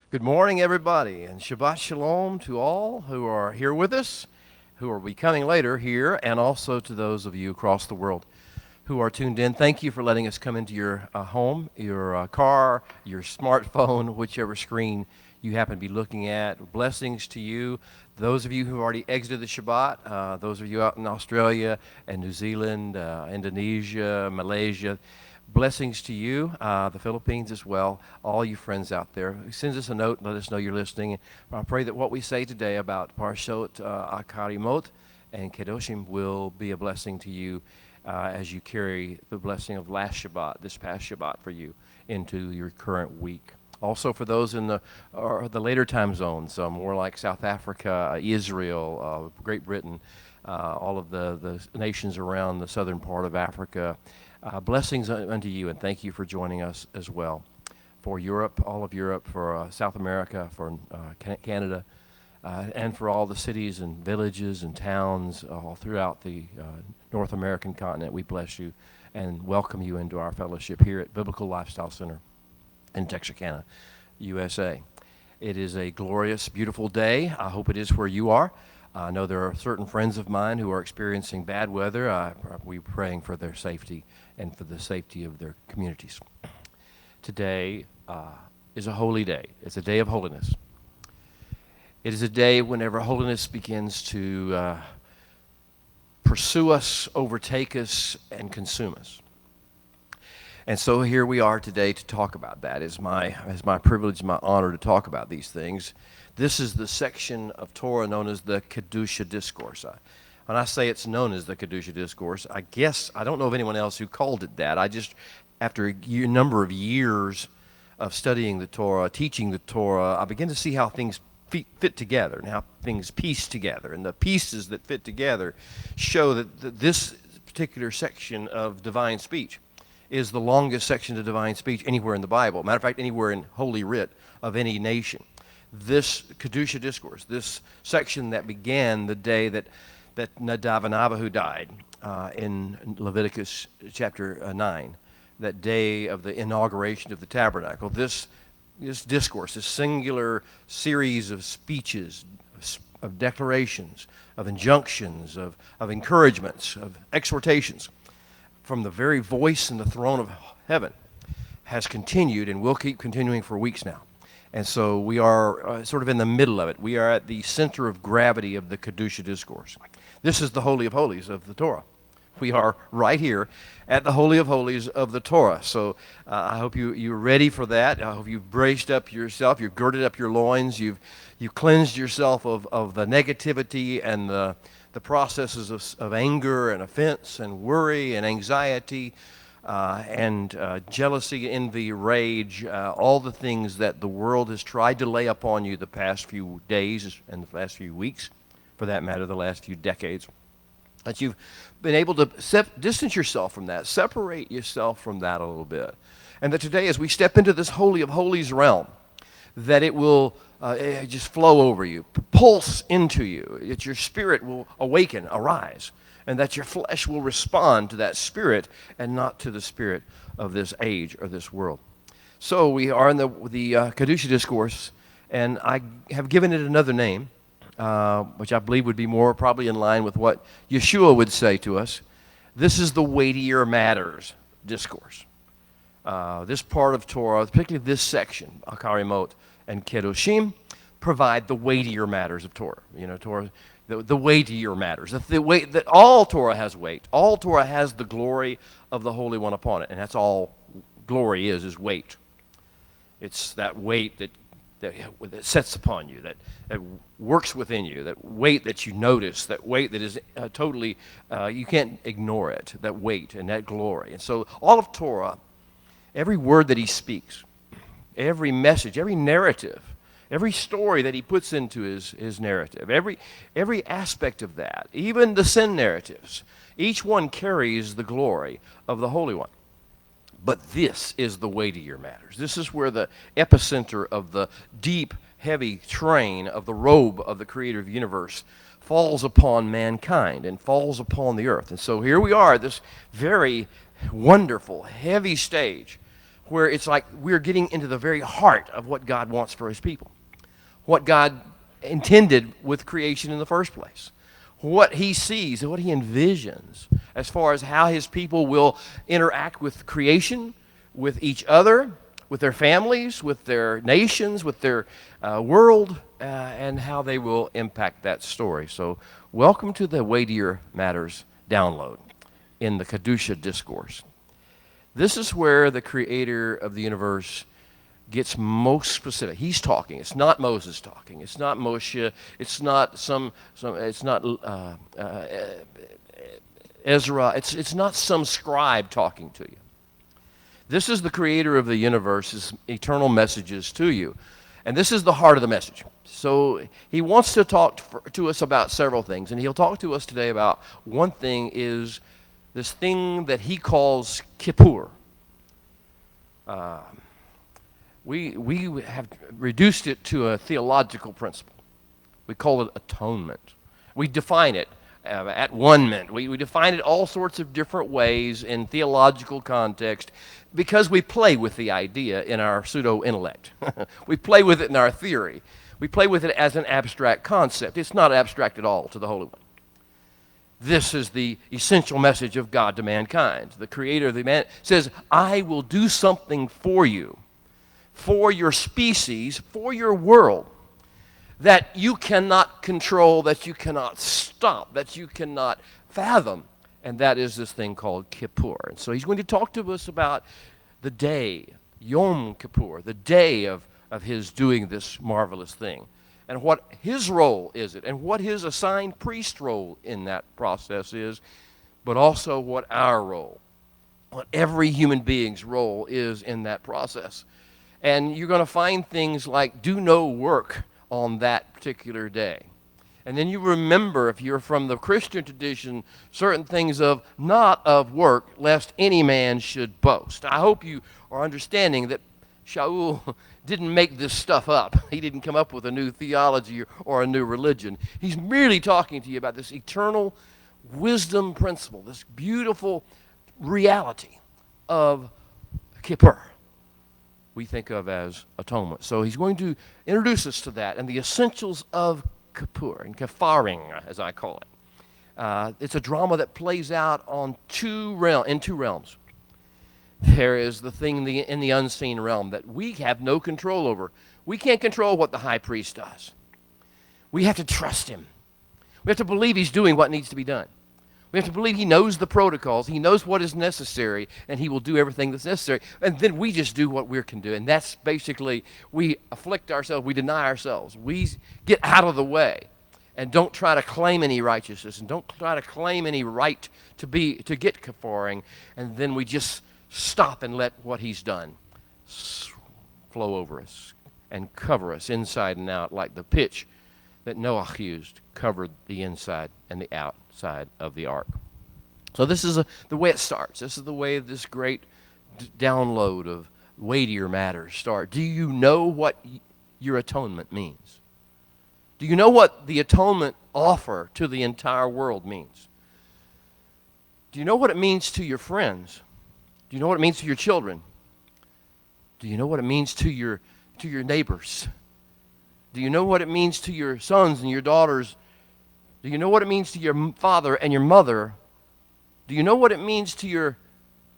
Good morning, everybody, and Shabbat Shalom to all who are here with us, who will be coming later here, and also to those of you across the world who are tuned in. Thank you for letting us come into your home, your car, your smartphone, whichever screen you happen to be looking at. Blessings to you. Those of you who have already exited the Shabbat, those of you out in Australia and New Zealand, Indonesia, Malaysia, blessings to you, the Philippines as well, all you friends out there. Send us a note and let us know you're listening. I pray that what we say today about Parshot Acharei and Kedoshim will be a blessing to you as you carry the blessing of last Shabbat, this past Shabbat for you, into your current week. Also for those in the later time zones, more like South Africa, Israel, Great Britain, all of the nations around the southern part of Africa, blessings unto you, and thank you for joining us as well. For Europe, all of Europe, for South America, for Canada, and for all the cities and villages and towns all throughout the North American continent, we bless you and welcome you into our fellowship here at Biblical Lifestyle Center in Texarkana, USA. It is a glorious, beautiful day. I hope it is where you are. I know there are certain friends of mine who are experiencing bad weather. We're praying for their safety and for the safety of their communities. Today is a holy day. It's a day of holiness. It is a day whenever holiness begins to pursue us, overtake us, and consume us. And so here we are today to talk about that. It's my privilege, my honor to talk about these things. This is the section of Torah known as the Kedusha Discourse. When I say it's known as the Kedusha Discourse, I guess I don't know of anyone else who called it that. After a number of years of studying the Torah, teaching the Torah, I begin to see how things fit together and how things piece together. And the pieces that fit together show that this particular section of divine speech is the longest section of divine speech anywhere in the Bible. Matter of fact, anywhere in Holy Writ of any nation. This Kedusha Discourse, this section that began the day that Nadav and Abihu died in Leviticus chapter 9, that day of the inauguration of the tabernacle, this discourse, this singular series of speeches, of declarations, of injunctions, of encouragements, of exhortations, from the very voice and the throne of heaven, has continued and will keep continuing for weeks now. And so we are sort of in the middle of it. We are at the center of gravity of the Kedusha Discourse. This is the Holy of Holies of the Torah. We are right here at the Holy of Holies of the Torah. So I hope you're ready for that. I hope you've braced up yourself, you've girded up your loins, you've cleansed yourself of the negativity and the processes of anger and offense and worry and anxiety and jealousy, envy, rage, all the things that the world has tried to lay upon you the past few days and the last few weeks, for that matter, the last few decades. That you've been able to distance yourself from that, separate yourself from that a little bit. And that today, as we step into this Holy of Holies realm, that it will just flow over you, pulse into you, that your spirit will awaken, arise, and that your flesh will respond to that spirit and not to the spirit of this age or this world. So we are in the Kedusha Discourse, and I have given it another name, which I believe would be more probably in line with what Yeshua would say to us. This is the weightier matters discourse. This part of Torah, particularly this section, Acharei and Kedoshim, provide the weightier matters of Torah. Torah, the weightier matters. The weight that all Torah has weight. All Torah has the glory of the Holy One upon it, and that's all glory is weight. It's that weight that sets upon you, that works within you, that weight that you notice, that weight that is totally, you can't ignore it, that weight and that glory. And so all of Torah, every word that he speaks, every message, every narrative, every story that he puts into his narrative, every aspect of that, even the sin narratives, each one carries the glory of the Holy One. But this is the weightier matters. This is where the epicenter of the deep, heavy train of the robe of the Creator of the universe falls upon mankind and falls upon the earth. And so here we are, this very wonderful, heavy stage where it's like we're getting into the very heart of what God wants for his people, what God intended with creation in the first place, what he sees and what he envisions as far as how his people will interact with creation, with each other, with their families, with their nations, with their world, and how they will impact that story. So welcome to the Weightier Matters download in the Kedusha Discourse. This is where the creator of the universe gets most specific. He's talking. It's not Moses talking. It's not Moshe. It's not it's not Ezra. It's not some scribe talking to you. This is the creator of the universe's eternal messages to you. And this is the heart of the message. So he wants to talk to us about several things. And he'll talk to us today about one thing is this thing that he calls Kippur. We have reduced it to a theological principle. We call it atonement. We define it at one-ment. We define it all sorts of different ways in theological context because we play with the idea in our pseudo-intellect. We play with it in our theory. We play with it as an abstract concept. It's not abstract at all to the Holy One. This is the essential message of God to mankind. The creator of the man says, I will do something for you, for your species, for your world, that you cannot control, that you cannot stop, that you cannot fathom. And that is this thing called Kippur. And so he's going to talk to us about the day, Yom Kippur, the day of his doing this marvelous thing, and what his role is it, and what his assigned priest role in that process is, but also what our role, what every human being's role is in that process. And you're going to find things like do no work on that particular day. And then you remember, if you're from the Christian tradition, certain things of not of work, lest any man should boast. I hope you are understanding that Shaul didn't make this stuff up. He didn't come up with a new theology or a new religion. He's merely talking to you about this eternal wisdom principle, this beautiful reality of Kippur, we think of as atonement. So he's going to introduce us to that and the essentials of Kippur, and Kaffaring, as I call it. It's a drama that plays out in two realms. There is the thing in the unseen realm that we have no control over. We can't control what the high priest does. We have to trust him. We have to believe he's doing what needs to be done. We have to believe he knows the protocols, he knows what is necessary, and he will do everything that's necessary. And then we just do what we can do. And that's basically, we afflict ourselves, we deny ourselves. We get out of the way and don't try to claim any righteousness and don't try to claim any right to get kaffaring. And then we just stop and let what he's done flow over us and cover us inside and out like the pitch that Noah used covered the inside and the outside of the ark. So this is the way it starts. This is the way this great download of weightier matters start. Do you know what your atonement means? Do you know what the atonement offer to the entire world means? Do you know what it means to your friends? Do you know what it means to your children? Do you know what it means to your neighbors? Do you know what it means to your sons and your daughters? Do you know what it means to your father and your mother? Do you know what it means to your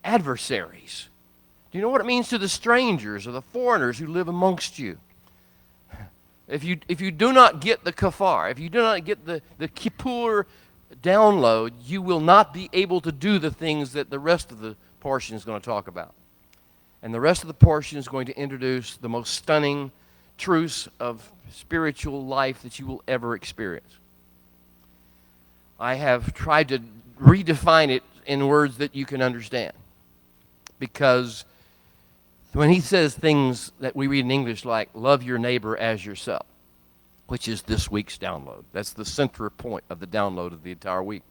adversaries? Do you know what it means to the strangers or the foreigners who live amongst you? If you do not get the kafar, if you do not get the Kippur download, you will not be able to do the things that the rest of the portion is going to talk about. And the rest of the portion is going to introduce the most stunning truths of spiritual life that you will ever experience. I have tried to redefine it in words that you can understand. Because when he says things that we read in English like, love your neighbor as yourself, which is this week's download. That's the center point of the download of the entire week.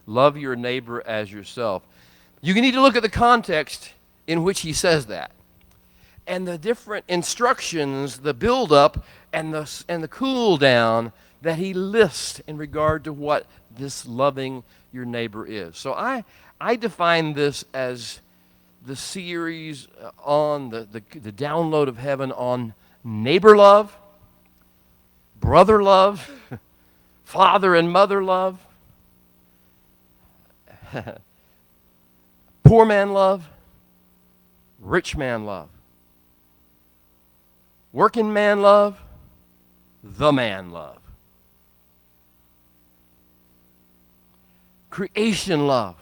Love your neighbor as yourself. You need to look at the context in which he says that. And the different instructions, the build-up and the cool-down that he lists in regard to what this loving your neighbor is. So I define this as the series on the download of heaven on neighbor love, brother love, father and mother love, poor man love, rich man love, working man love, the man love, creation love,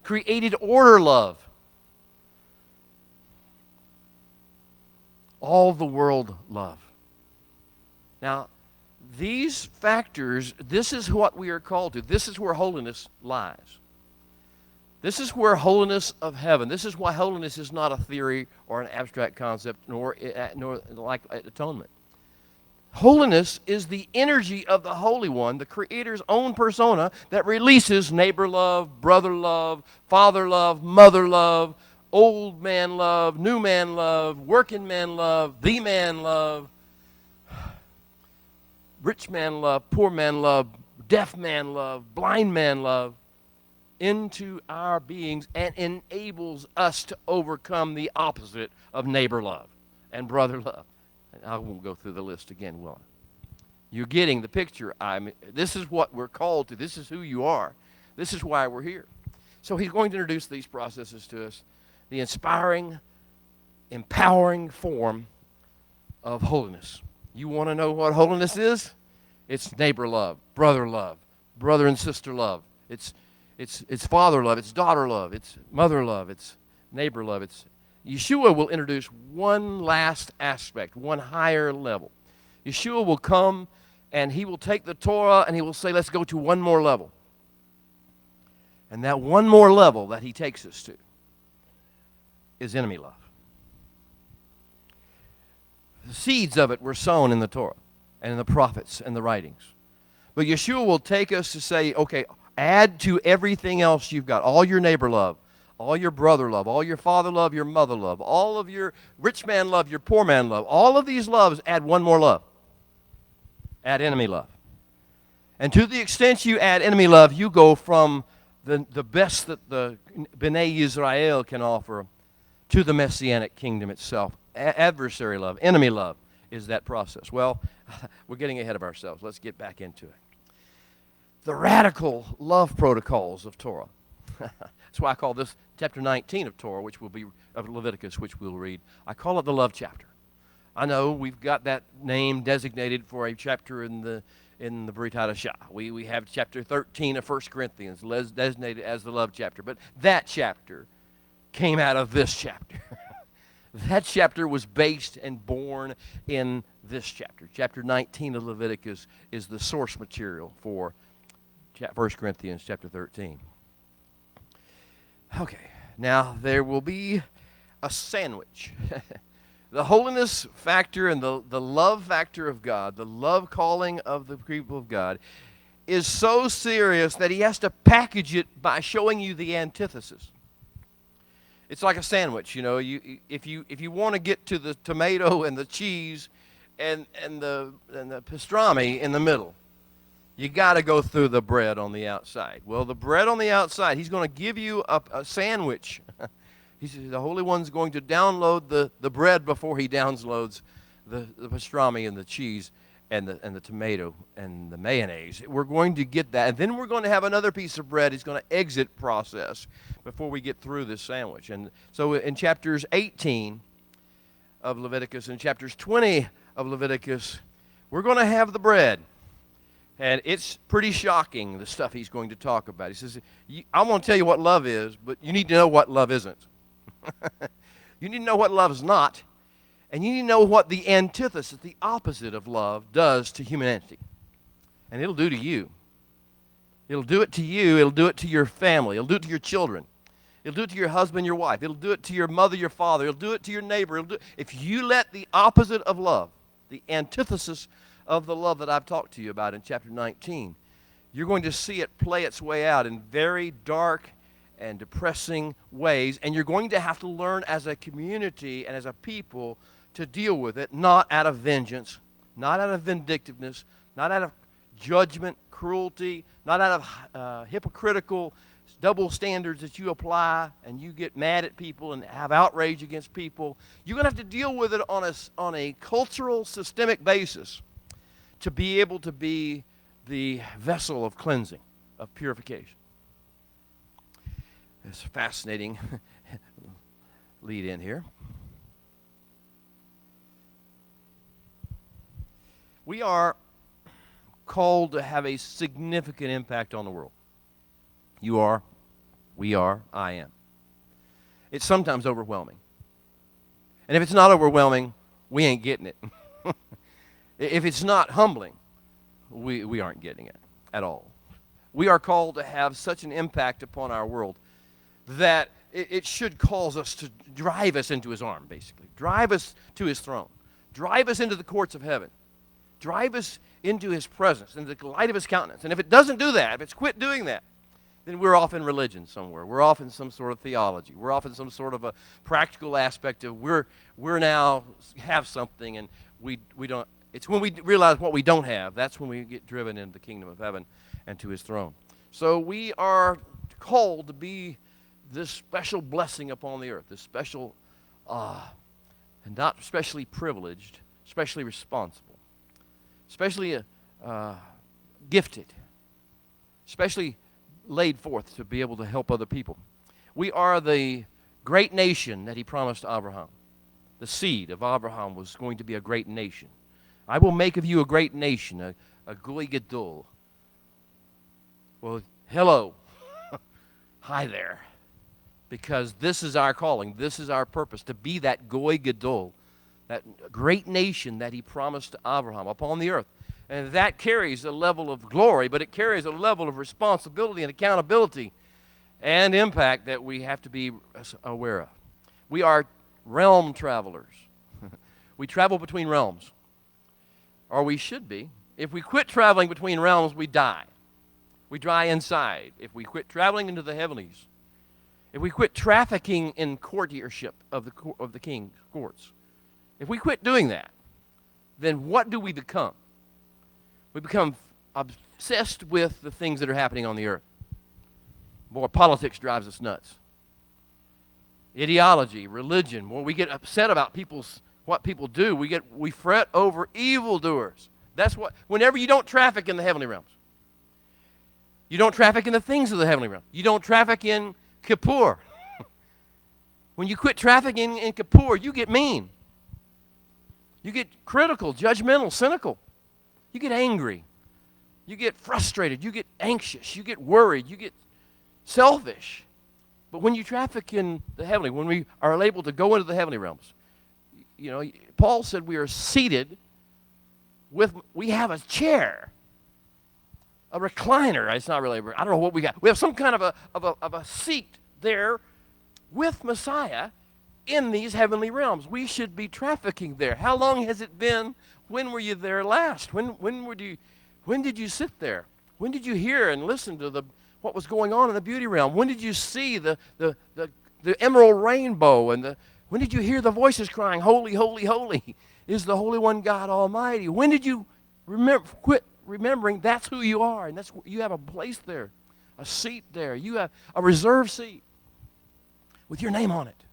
created order love, all the world love. Now, these factors, this is what we are called to. This is where holiness lies. This is where holiness of heaven, this is why holiness is not a theory or an abstract concept, nor like atonement. Holiness is the energy of the Holy One, the Creator's own persona, that releases neighbor love, brother love, father love, mother love, old man love, new man love, working man love, the man love, rich man love, poor man love, deaf man love, blind man love, into our beings and enables us to overcome the opposite of neighbor love and brother love. And I won't go through the list again, will I? You're getting the picture. This is what we're called to. This is who you are. This is why we're here. So he's going to introduce these processes to us. The inspiring, empowering form of holiness. You want to know what holiness is? It's neighbor love, brother and sister love. It's father love, it's daughter love, it's mother love, it's neighbor love. Yeshua will introduce one last aspect, one higher level. Yeshua will come and he will take the Torah and he will say, let's go to one more level. And that one more level that he takes us to is enemy love. The seeds of it were sown in the Torah and in the prophets and the writings. But Yeshua will take us to say, okay, add to everything else you've got, all your neighbor love, all your brother love, all your father love, your mother love, all of your rich man love, your poor man love. All of these loves, add one more love. Add enemy love. And to the extent you add enemy love, you go from the best that the B'nai Yisrael can offer to the Messianic kingdom itself. Adversary love, enemy love is that process. Well, we're getting ahead of ourselves. Let's get back into it. The radical love protocols of Torah. That's why I call this chapter 19 of Torah, which will be of Leviticus, which we'll read. I call it the love chapter. I know we've got that name designated for a chapter in the Brit Hadashah. We have chapter 13 of 1 Corinthians designated as the love chapter, but that chapter came out of this chapter. That chapter was based and born in this chapter. Chapter 19 of Leviticus is the source material for 1 Corinthians chapter 13. Okay, now there will be a sandwich. The holiness factor and the love factor of God, the love calling of the people of God, is so serious that he has to package it by showing you the antithesis. It's like a sandwich, you know. If you want to get to the tomato and the cheese and the pastrami in the middle, you got to go through the bread on the outside. Well, the bread on the outside, he's going to give you a sandwich. He says the Holy One's going to download the bread before he downloads the pastrami and the cheese and the tomato and the mayonnaise. We're going to get that. And then we're going to have another piece of bread. He's going to exit process before we get through this sandwich. And so in chapters 18 of Leviticus and chapters 20 of Leviticus, we're going to have the bread. And it's pretty shocking, the stuff he's going to talk about. He says, I'm going to tell you what love is, but you need to know what love isn't. You need to know what love is not. And you need to know what the antithesis, the opposite of love, does to humanity. And it'll do to you. It'll do it to you. It'll do it to your family. It'll do it to your children. It'll do it to your husband, your wife. It'll do it to your mother, your father. It'll do it to your neighbor. If you let the opposite of love, the antithesis of the love that I've talked to you about in chapter 19, you're going to see it play its way out in very dark and depressing ways, and you're going to have to learn as a community and as a people to deal with it, not out of vengeance, not out of vindictiveness, not out of judgment, cruelty, not out of hypocritical double standards that you apply, and you get mad at people and have outrage against people. You're going to have to deal with it on a cultural, systemic basis to be able to be the vessel of cleansing, of purification. It's a fascinating lead in here. We are called to have a significant impact on the world. You are, we are, I am. It's sometimes overwhelming. And if it's not overwhelming, we ain't getting it. If it's not humbling, we aren't getting it at all. We are called to have such an impact upon our world that it should cause us to drive us into his arm, basically. Drive us to his throne. Drive us into the courts of heaven. Drive us into his presence, into the light of his countenance. And if it doesn't do that, if it's quit doing that, then we're off in religion somewhere. We're off in some sort of theology. We're off in some sort of a practical aspect of we're now have something, and we don't. It's when we realize what we don't have, that's when we get driven into the kingdom of heaven and to his throne. So we are called to be this special blessing upon the earth, this special, and not specially privileged, specially responsible, especially gifted, especially laid forth to be able to help other people. We are the great nation that he promised to Abraham. The seed of Abraham was going to be a great nation. I will make of you a great nation, a goy gadol. Well, hello. Hi there. Because this is our calling. This is our purpose, to be that goy gadol, that great nation that he promised to Abraham upon the earth. And that carries a level of glory, but it carries a level of responsibility and accountability and impact that we have to be aware of. We are realm travelers. We travel between realms, or we should be. If we quit traveling between realms, we die. We die inside. If we quit traveling into the heavenlies, if we quit trafficking in courtiership of the king's courts, if we quit doing that, then what do we become? We become obsessed with the things that are happening on the earth. Boy, politics drives us nuts. Ideology, religion. When we get upset about what people do, we fret over evildoers. That's what. Whenever you don't traffic in the heavenly realms, you don't traffic in the things of the heavenly realm. You don't traffic in Kippur. When you quit trafficking in Kippur, you get mean. You get critical, judgmental, cynical. You get angry. You get frustrated. You get anxious. You get worried. You get selfish. But when you traffic in the heavenly, when we are able to go into the heavenly realms, you know, Paul said we are seated we have a chair, a recliner. It's not really, I don't know what we got. We have some kind of a seat there with Messiah in these heavenly realms. We should be trafficking there. How long has it been? When were you there last? When did you sit there? When did you hear and listen to what was going on in the beauty realm? When did you see the emerald rainbow? And when did you hear the voices crying, "Holy, holy, holy is the Holy One God Almighty"? When did you quit remembering that's who you are, and you have a place there, a seat there. You have a reserved seat with your name on it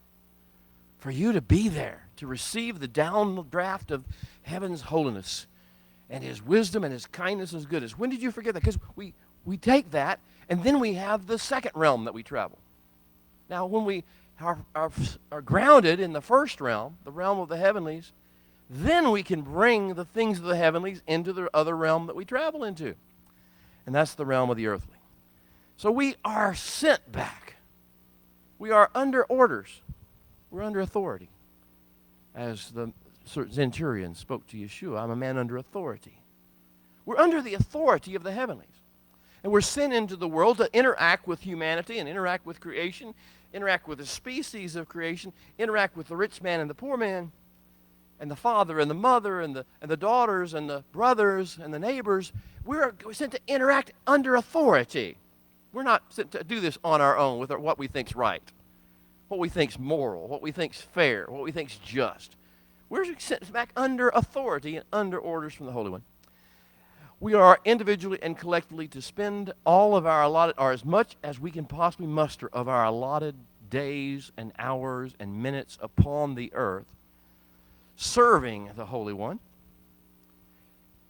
for you to be there, to receive the downdraft of heaven's holiness and his wisdom and his kindness and his goodness. When did you forget that? Because we take that, and then we have the second realm that we travel. Now, when we are grounded in the first realm, the realm of the heavenlies, then we can bring the things of the heavenlies into the other realm that we travel into. And that's the realm of the earthly. So we are sent back. We are under orders. We're under authority. As the centurion spoke to Yeshua, I'm a man under authority. We're under the authority of the heavenlies. And we're sent into the world to interact with humanity and interact with creation, interact with the species of creation, interact with the rich man and the poor man, and the father and the mother and the daughters and the brothers and the neighbors. We're sent to interact under authority. We're not sent to do this on our own with what we think's right, what we think's moral, what we think's fair, what we think's just. We're sent back under authority and under orders from the Holy One. we are individually and collectively to spend all of our allotted, or as much as we can possibly muster of our allotted days and hours and minutes upon the earth, serving the Holy One,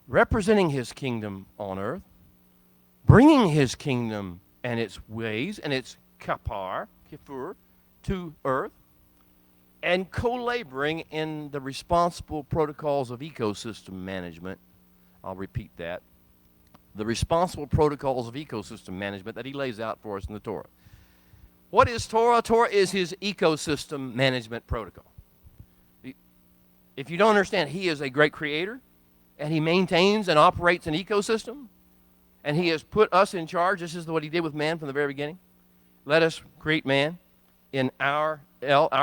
representing his kingdom on earth, bringing his kingdom and its ways and its Kippur to earth, and co-laboring in the responsible protocols of ecosystem management. I'll repeat that. The responsible protocols of ecosystem management that he lays out for us in the Torah. What is Torah? Torah is his ecosystem management protocol. If you don't understand, he is a great creator, and he maintains and operates an ecosystem, and he has put us in charge. This is what he did with man from the very beginning. Let us create man in our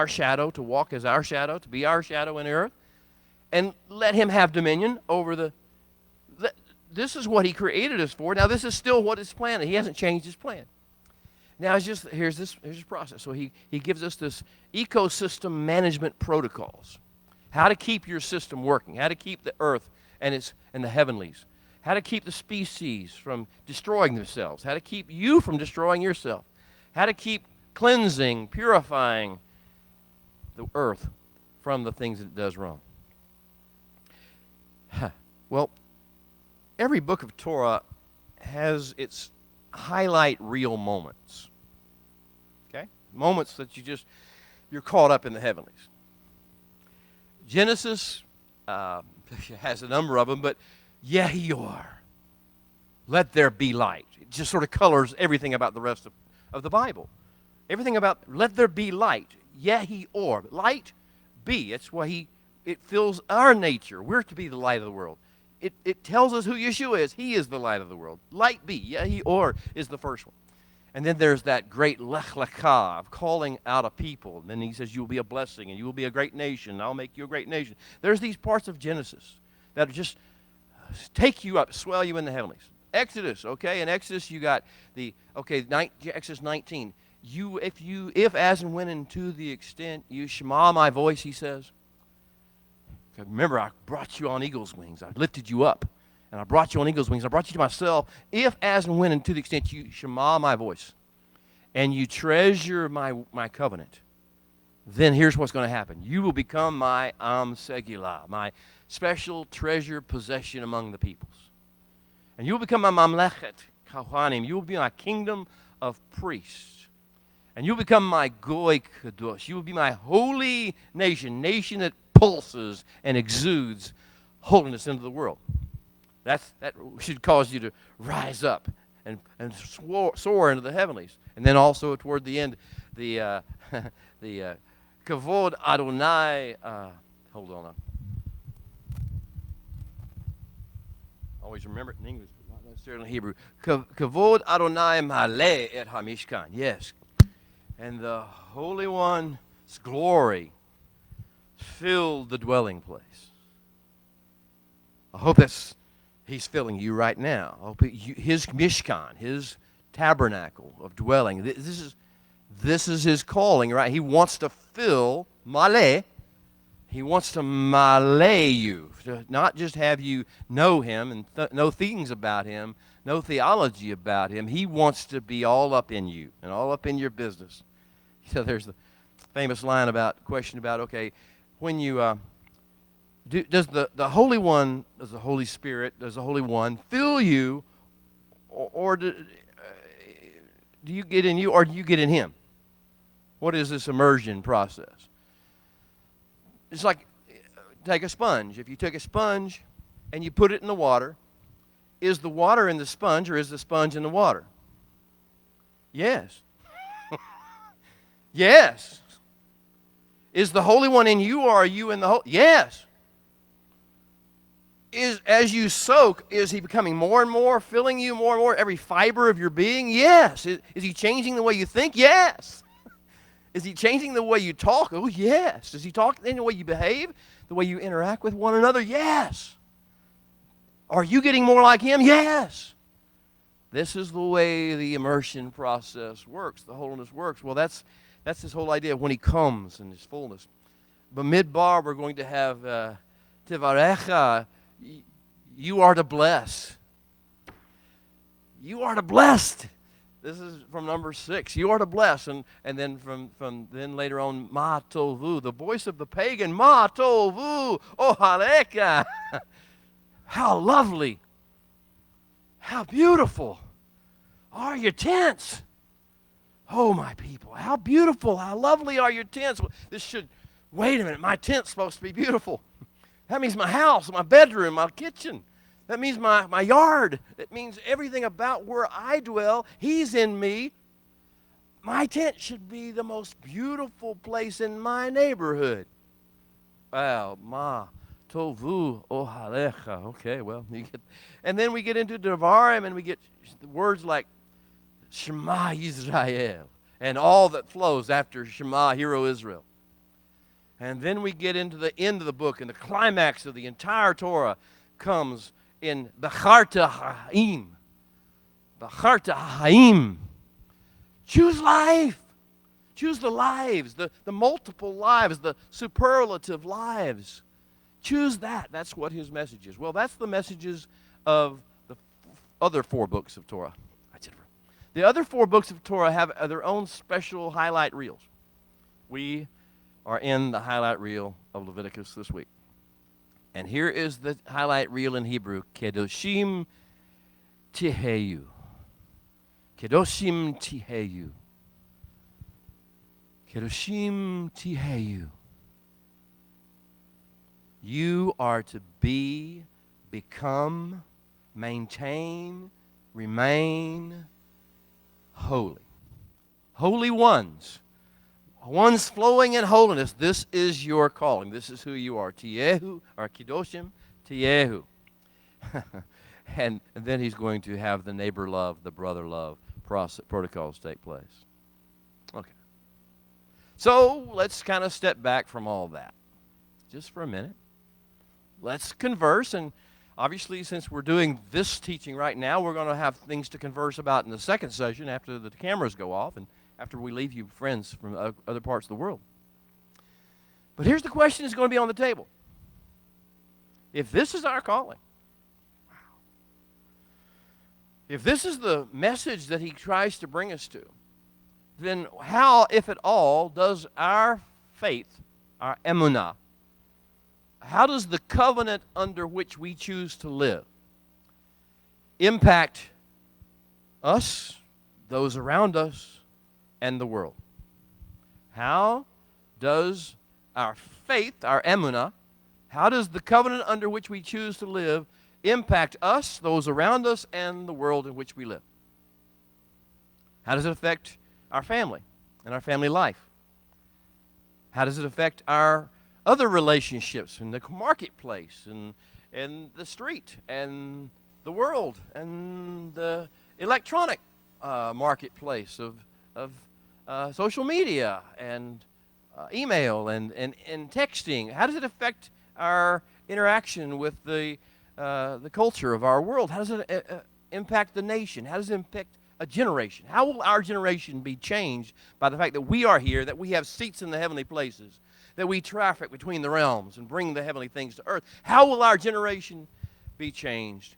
shadow, to walk as our shadow, to be our shadow in the earth, and let him have dominion over the. This is what he created us for. Now, this is still what his plan is. He hasn't changed his plan. Now, here's this process. So he gives us this ecosystem management protocols. How to keep your system working. How to keep the earth and the heavenlies. How to keep the species from destroying themselves. How to keep you from destroying yourself. How to keep cleansing, purifying the earth from the things that it does wrong. Well, every book of Torah has its highlight reel moments. Okay? Moments that you're caught up in the heavenlies. Genesis has a number of them, but Yehior, let there be light. It just sort of colors everything about the rest of the Bible. Everything about let there be light. Yehior, light be. It's why it fills our nature. We're to be the light of the world. It tells us who Yeshua is. He is the light of the world. Light be. Yehior is the first one. And then there's that great lech lekah of calling out a people. And then he says, you will be a blessing, and you will be a great nation. I'll make you a great nation. There's these parts of Genesis that just take you up, swell you in the heavenlies. Exodus, okay? In Exodus, you got Exodus 19. If as and when and to the extent you shema my voice, he says. Remember, I brought you on eagle's wings. I lifted you up. And I brought you on eagle's wings. I brought you to myself. If, as, and when, and to the extent you shema my voice, and you treasure my covenant, then here's what's going to happen. You will become my Am Segilah, my special treasure possession among the peoples. And you will become my Mamlechet Kohanim. You will be my kingdom of priests. And you will become my Goy Kedosh. You will be my holy nation that pulses and exudes holiness into the world. That should cause you to rise up and soar into the heavenlies. And then also toward the end, the Kavod Adonai. Hold on. Always remember it in English, but not necessarily in Hebrew. Kavod Adonai Maleh et HaMishkan. Yes. And the Holy One's glory filled the dwelling place. I hope He's filling you right now. I hope his Mishkan, his tabernacle of dwelling. This is his calling, right? He wants to fill Maleh. He wants to Maleh you, to not just have you know him and know things about him, know theology about him. He wants to be all up in you and all up in your business. So there's the famous question about, okay, when you does the Holy One, does the Holy Spirit, does the Holy One fill you, or do you get in you, or do you get in him? What is this immersion process? It's like, take a sponge. If you take a sponge and you put it in the water, is the water in the sponge, or is the sponge in the water? Yes. Yes. Is the Holy One in you, or are you in the Holy? Yes. As you soak, is he becoming more and more, filling you more and more, every fiber of your being? Yes. Is he changing the way you think? Yes. Is he changing the way you talk? Oh, yes. Does he talk in the way you behave, the way you interact with one another? Yes. Are you getting more like him? Yes. This is the way the immersion process works, the holiness works. Well, that's this whole idea of when he comes in his fullness. But midbar, we're going to have Tivarecha. You are to bless. You are the blessed. This is from number 6. You are the blessed. And then from then later on, Ma Tovu, the voice of the pagan, Ma Tovu, Ohaleka. How lovely, how beautiful are your tents. Oh, my people, how beautiful, how lovely are your tents. Wait a minute, my tent's supposed to be beautiful. That means my house, my bedroom, my kitchen. That means my yard. That means everything about where I dwell. He's in me. My tent should be the most beautiful place in my neighborhood. Wow, ma tovu ohalecha. Okay, well, and then we get into Devarim, and we get words like Shema Yisrael, and all that flows after Shema, Hear O Israel. And then we get into the end of the book, and the climax of the entire Torah comes in Becharta Ha'im. Becharta Ha'im. Choose life. Choose the lives, the multiple lives, the superlative lives. Choose that. That's what his message is. Well, that's the messages of the other 4 books of Torah. The other 4 books of Torah have their own special highlight reels. We are in the highlight reel of Leviticus this week. And here is the highlight reel in Hebrew, Kedoshim Tiheyu. Kedoshim Tiheyu. Kedoshim Tiheyu. You are to be, become, maintain, remain holy. Holy ones. Ones flowing in holiness. This is your calling. This is who you are. Tiyehu, or Kedoshim, Tiyehu. And then he's going to have the neighbor love, the brother love protocols take place. Okay. So let's kind of step back from all that. Just for a minute. Let's converse, and obviously, since we're doing this teaching right now, we're going to have things to converse about in the second session after the cameras go off and after we leave you friends from other parts of the world. But here's the question that's going to be on the table. If this is our calling, if this is the message that he tries to bring us to, then how, if at all, does our faith, our emunah, how does the covenant under which we choose to live impact us, those around us, and the world? How does our faith, our emunah, how does the covenant under which we choose to live impact us, those around us, and the world in which we live? How does it affect our family and our family life? How does it affect our other relationships in the marketplace and the street and the world and the electronic marketplace of social media and email and texting? How does it affect our interaction with the culture of our world? How does it impact the nation? How does it impact a generation? How will our generation be changed by the fact that we are here, that we have seats in the heavenly places, that we traffic between the realms and bring the heavenly things to earth? How will our generation be changed?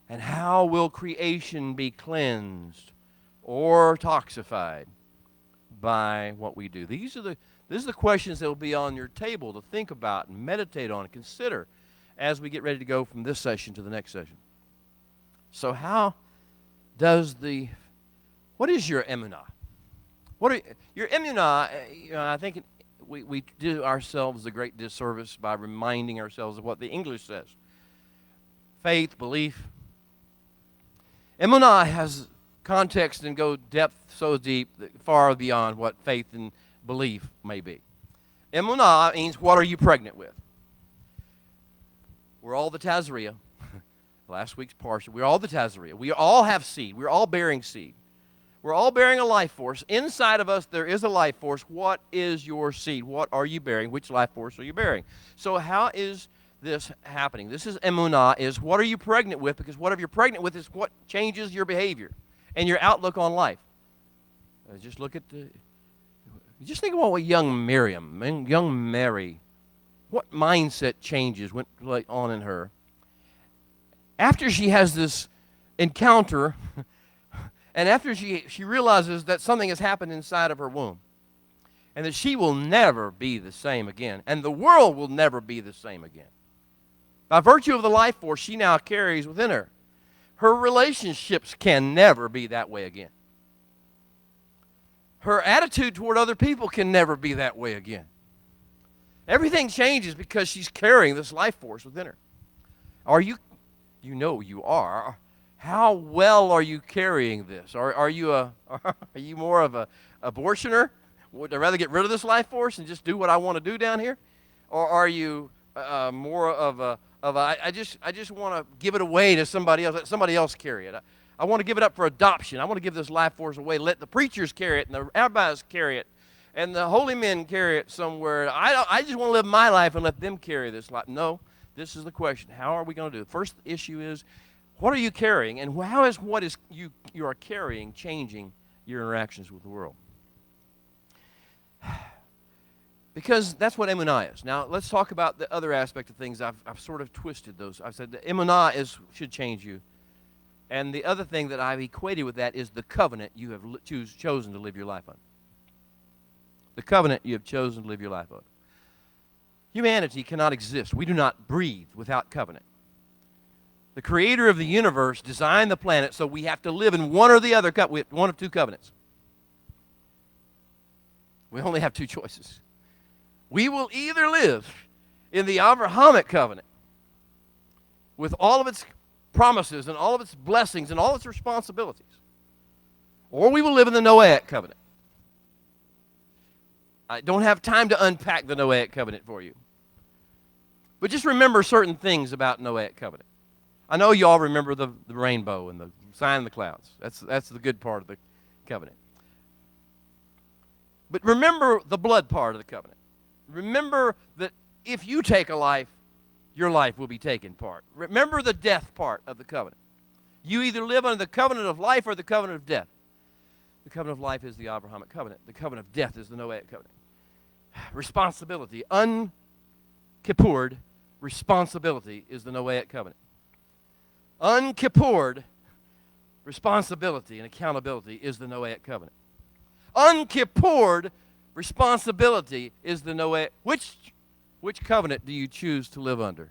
And how will creation be cleansed or toxified by what we do? These are the questions that will be on your table to think about and meditate on and consider as we get ready to go from this session to the next session. So what is your emunah? Your emunah, I think we do ourselves a great disservice by reminding ourselves of what the English says. Faith, belief. Emunah has context and go depth so deep, far beyond what faith and belief may be. Emunah means, what are you pregnant with? We're all the Tazria. Last week's parsha. We're all the Tazria. We all have seed. We're all bearing seed. We're all bearing a life force. Inside of us, there is a life force. What is your seed? What are you bearing? Which life force are you bearing? So how is this happening? This is emunah, is what are you pregnant with? Because whatever you're pregnant with is what changes your behavior and your outlook on life. Just think about what young Mary, what mindset changes went on in her after she has this encounter And after she realizes that something has happened inside of her womb, and that she will never be the same again, and the world will never be the same again. By virtue of the life force she now carries within her, her relationships can never be that way again. Her attitude toward other people can never be that way again. Everything changes because she's carrying this life force within her. Are you know you are. How well are you carrying this? Are you more of a abortioner? Would I rather get rid of this life force and just do what I want to do down here? Or are you more of I just want to give it away to somebody else, let somebody else carry it. I want to give it up for adoption. I want to give this life force away. Let the preachers carry it and the rabbis carry it and the holy men carry it somewhere. I just want to live my life and let them carry this life. No, this is the question. How are we going to do it? First issue is, what are you carrying, and how is what is you are carrying changing your interactions with the world? Because that's what emunah is. Now, let's talk about the other aspect of things. I've sort of twisted those. I've said that emunah should change you. And the other thing that I've equated with that is the covenant you have chosen to live your life on. The covenant you have chosen to live your life on. Humanity cannot exist. We do not breathe without covenant. The creator of the universe designed the planet so we have to live in one or the other, one of two covenants. We only have two choices. We will either live in the Abrahamic covenant with all of its promises and all of its blessings and all its responsibilities, or we will live in the Noahic covenant. I don't have time to unpack the Noahic covenant for you, but just remember certain things about Noahic covenant. I know you all remember the rainbow and the sign of the clouds. That's the good part of the covenant. But remember the blood part of the covenant. Remember that if you take a life, your life will be taken part. Remember the death part of the covenant. You either live under the covenant of life or the covenant of death. The covenant of life is the Abrahamic covenant. The covenant of death is the Noahic covenant. Responsibility, unkippured responsibility is the Noahic covenant. Unkippured responsibility and accountability is the Noahic covenant. Unkippured responsibility is the Noahic. Which covenant do you choose to live under?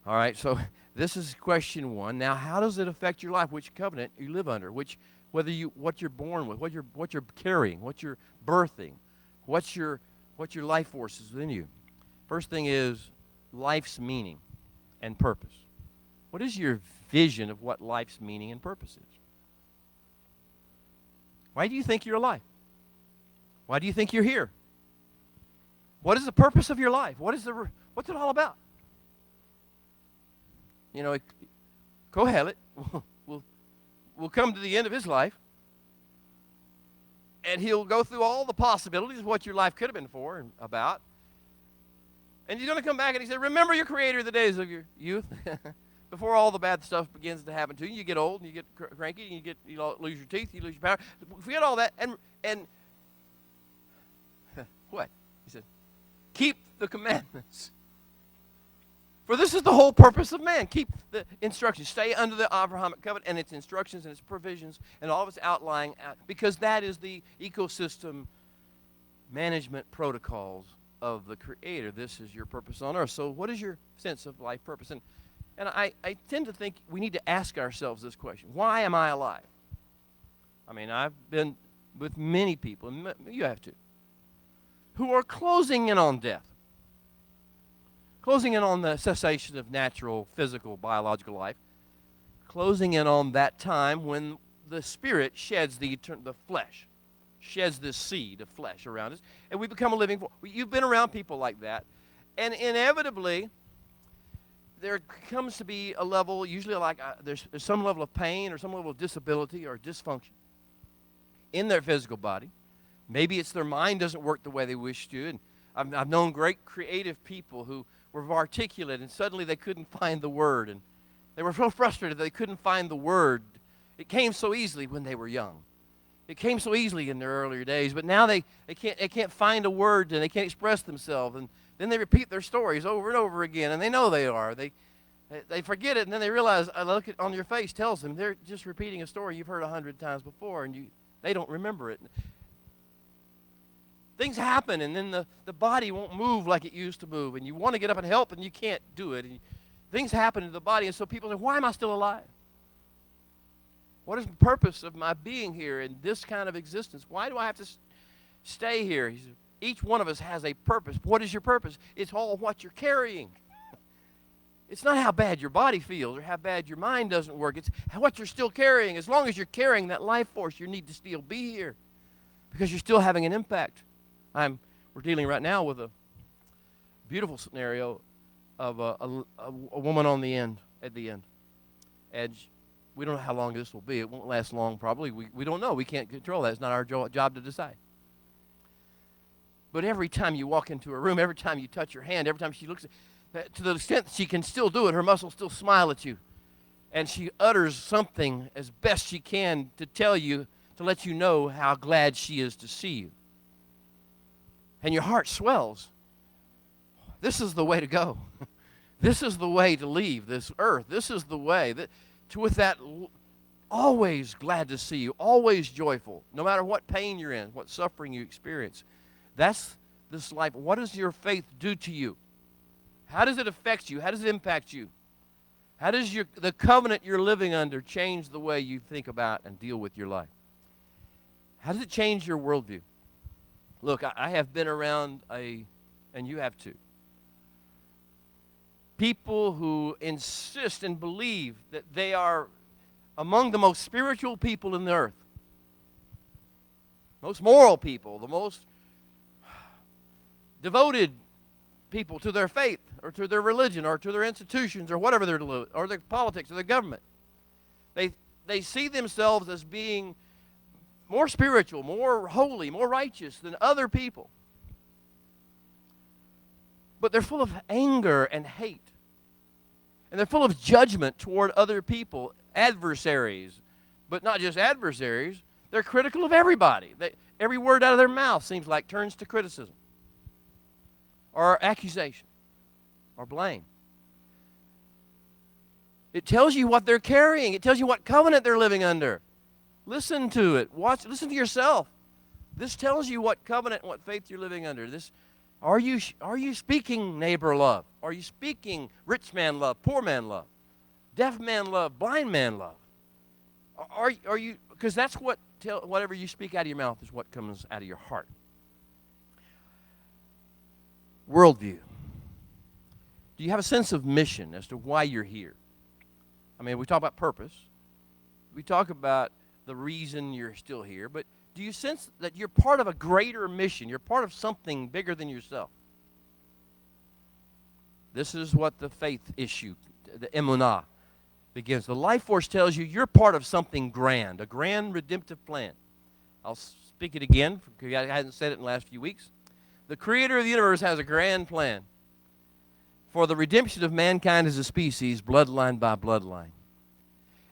All right, so this is question one. Now, how does it affect your life? Which covenant you live under? What you're born with, what you're carrying, what you're birthing, what your life force is within you. First thing is life's meaning and purpose. What is your vision of what life's meaning and purpose is? Why do you think you're alive? Why do you think you're here? What is the purpose of your life? What's it all about? You know, Kohelet will come to the end of his life, and he'll go through all the possibilities of what your life could have been for and about. And he's going to come back and he said, remember your creator the days of your youth. Before all the bad stuff begins to happen to you, you get old and you get cranky and you lose your teeth, you lose your power. Forget all that and what? He said, keep the commandments. For this is the whole purpose of man. Keep the instructions. Stay under the Abrahamic covenant and its instructions and its provisions and all of its outlying, because that is the ecosystem management protocols of the Creator. This is your purpose on earth. So what is your sense of life purpose? And I tend to think we need to ask ourselves this question. Why am I alive? I mean, I've been with many people, and you have to, who are closing in on death. Closing in on the cessation of natural, physical, biological life. Closing in on that time when the spirit sheds the flesh. Sheds this seed of flesh around us. And we become a living form. You've been around people like that. And inevitably, there comes to be a level, usually like there's some level of pain or some level of disability or dysfunction in their physical body. Maybe it's their mind doesn't work the way they wish to. And I've known great creative people who were articulate and suddenly they couldn't find the word. And they were so frustrated they couldn't find the word. It came so easily when they were young. It came so easily in their earlier days, but now they can't find a word and they can't express themselves. And then they repeat their stories over and over again, and they know they are. They forget it, and then they realize, I look at on your face tells them they're just repeating a story you've heard 100 times before, and they don't remember it. Things happen, and then the body won't move like it used to move, and you want to get up and help, and you can't do it. And things happen to the body, and so people say, why am I still alive? What is the purpose of my being here in this kind of existence? Why do I have to stay here? He said, each one of us has a purpose. What is your purpose? It's all what you're carrying. It's not how bad your body feels or how bad your mind doesn't work. It's what you're still carrying. As long as you're carrying that life force, you need to still be here because you're still having an impact. We're dealing right now with a beautiful scenario of a woman at the end. And we don't know how long this will be. It won't last long probably. We don't know. We can't control that. It's not our job to decide. But every time you walk into a room, every time you touch her hand, every time she looks to the extent that she can still do it, her muscles still smile at you. And she utters something as best she can to tell you, to let you know how glad she is to see you. And your heart swells. This is the way to go. This is the way to leave this earth. This is the way. With that, always glad to see you, always joyful, no matter what pain you're in, what suffering you experience. That's this life. What does your faith do to you? How does it affect you? How does it impact you? How does the covenant you're living under change the way you think about and deal with your life? How does it change your worldview? Look, I have been around and you have too, people who insist and believe that they are among the most spiritual people in the earth, most moral people, the most devoted people to their faith or to their religion or to their institutions or whatever they're doing, or their politics or their government. They see themselves as being more spiritual, more holy, more righteous than other people. But they're full of anger and hate. And they're full of judgment toward other people, adversaries. But not just adversaries, they're critical of everybody. Every word out of their mouth seems like turns to criticism or accusation or blame. It tells you what they're carrying. It tells you what covenant they're living under. Listen to it. Listen to yourself. This tells you what covenant and what faith you're living under. Are you speaking neighbor love? Are you speaking rich man love, poor man love, deaf man love, blind man love? Are you? Because that's whatever you speak out of your mouth is what comes out of your heart. Worldview. Do you have a sense of mission as to why you're here? I mean, we talk about purpose. We talk about the reason you're still here, but do you sense that you're part of a greater mission? You're part of something bigger than yourself. This is what the faith issue, the emunah, begins. The life force tells you you're part of something grand, a grand redemptive plan. I'll speak it again because I hadn't said it in the last few weeks. The creator of the universe has a grand plan for the redemption of mankind as a species, bloodline by bloodline,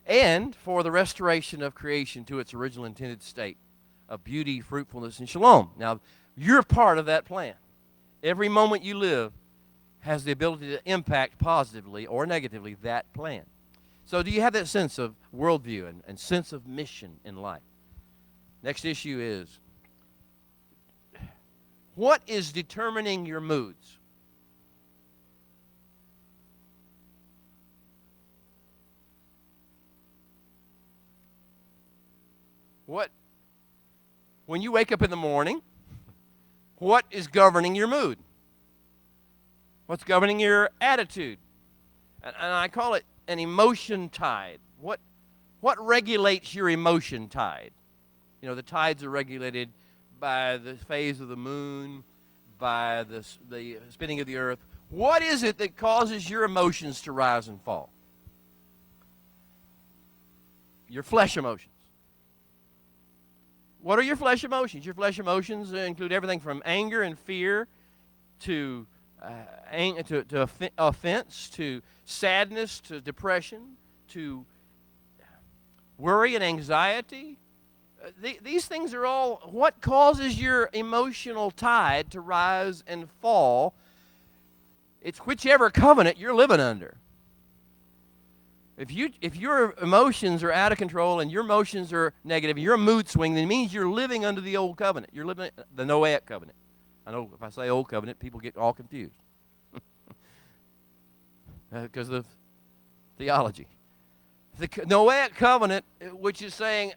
and for the restoration of creation to its original intended state of beauty, fruitfulness, and shalom. Now, you're part of that plan. Every moment you live has the ability to impact positively or negatively that plan. So do you have that sense of worldview and sense of mission in life? Next issue is, what is determining your moods? When you wake up in the morning, what is governing your mood? What's governing your attitude? And I call it an emotion tide. What regulates your emotion tide? You know, the tides are regulated by the phase of the moon, by the spinning of the earth. What is it that causes your emotions to rise and fall? Your flesh emotions. What are your flesh emotions? Your flesh emotions include everything from anger and fear to offense, to sadness, to depression, to worry and anxiety. These things are all what causes your emotional tide to rise and fall. It's whichever covenant you're living under. If your emotions are out of control and your emotions are negative, and you're a mood swing, then it means you're living under the old covenant. You're living the Noahic covenant. I know if I say old covenant, people get all confused because of theology. The Noahic covenant, which is saying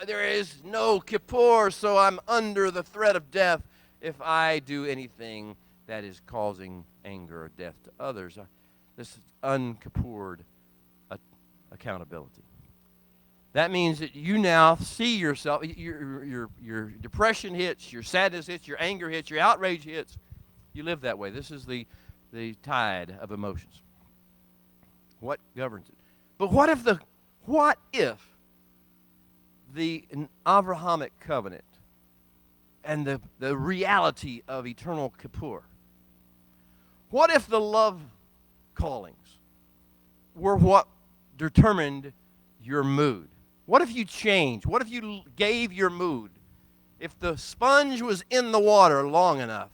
there is no Kippur, so I'm under the threat of death if I do anything that is causing anger or death to others. This unkippured accountability. That means that you now see yourself, your depression hits, your sadness hits, your anger hits, your outrage hits. You live that way. This is the tide of emotions. What governs it? But what if the Abrahamic covenant and the reality of eternal Kippur, what if the love callings were what determined your mood? What if you changed? What if you gave your mood? If the sponge was in the water long enough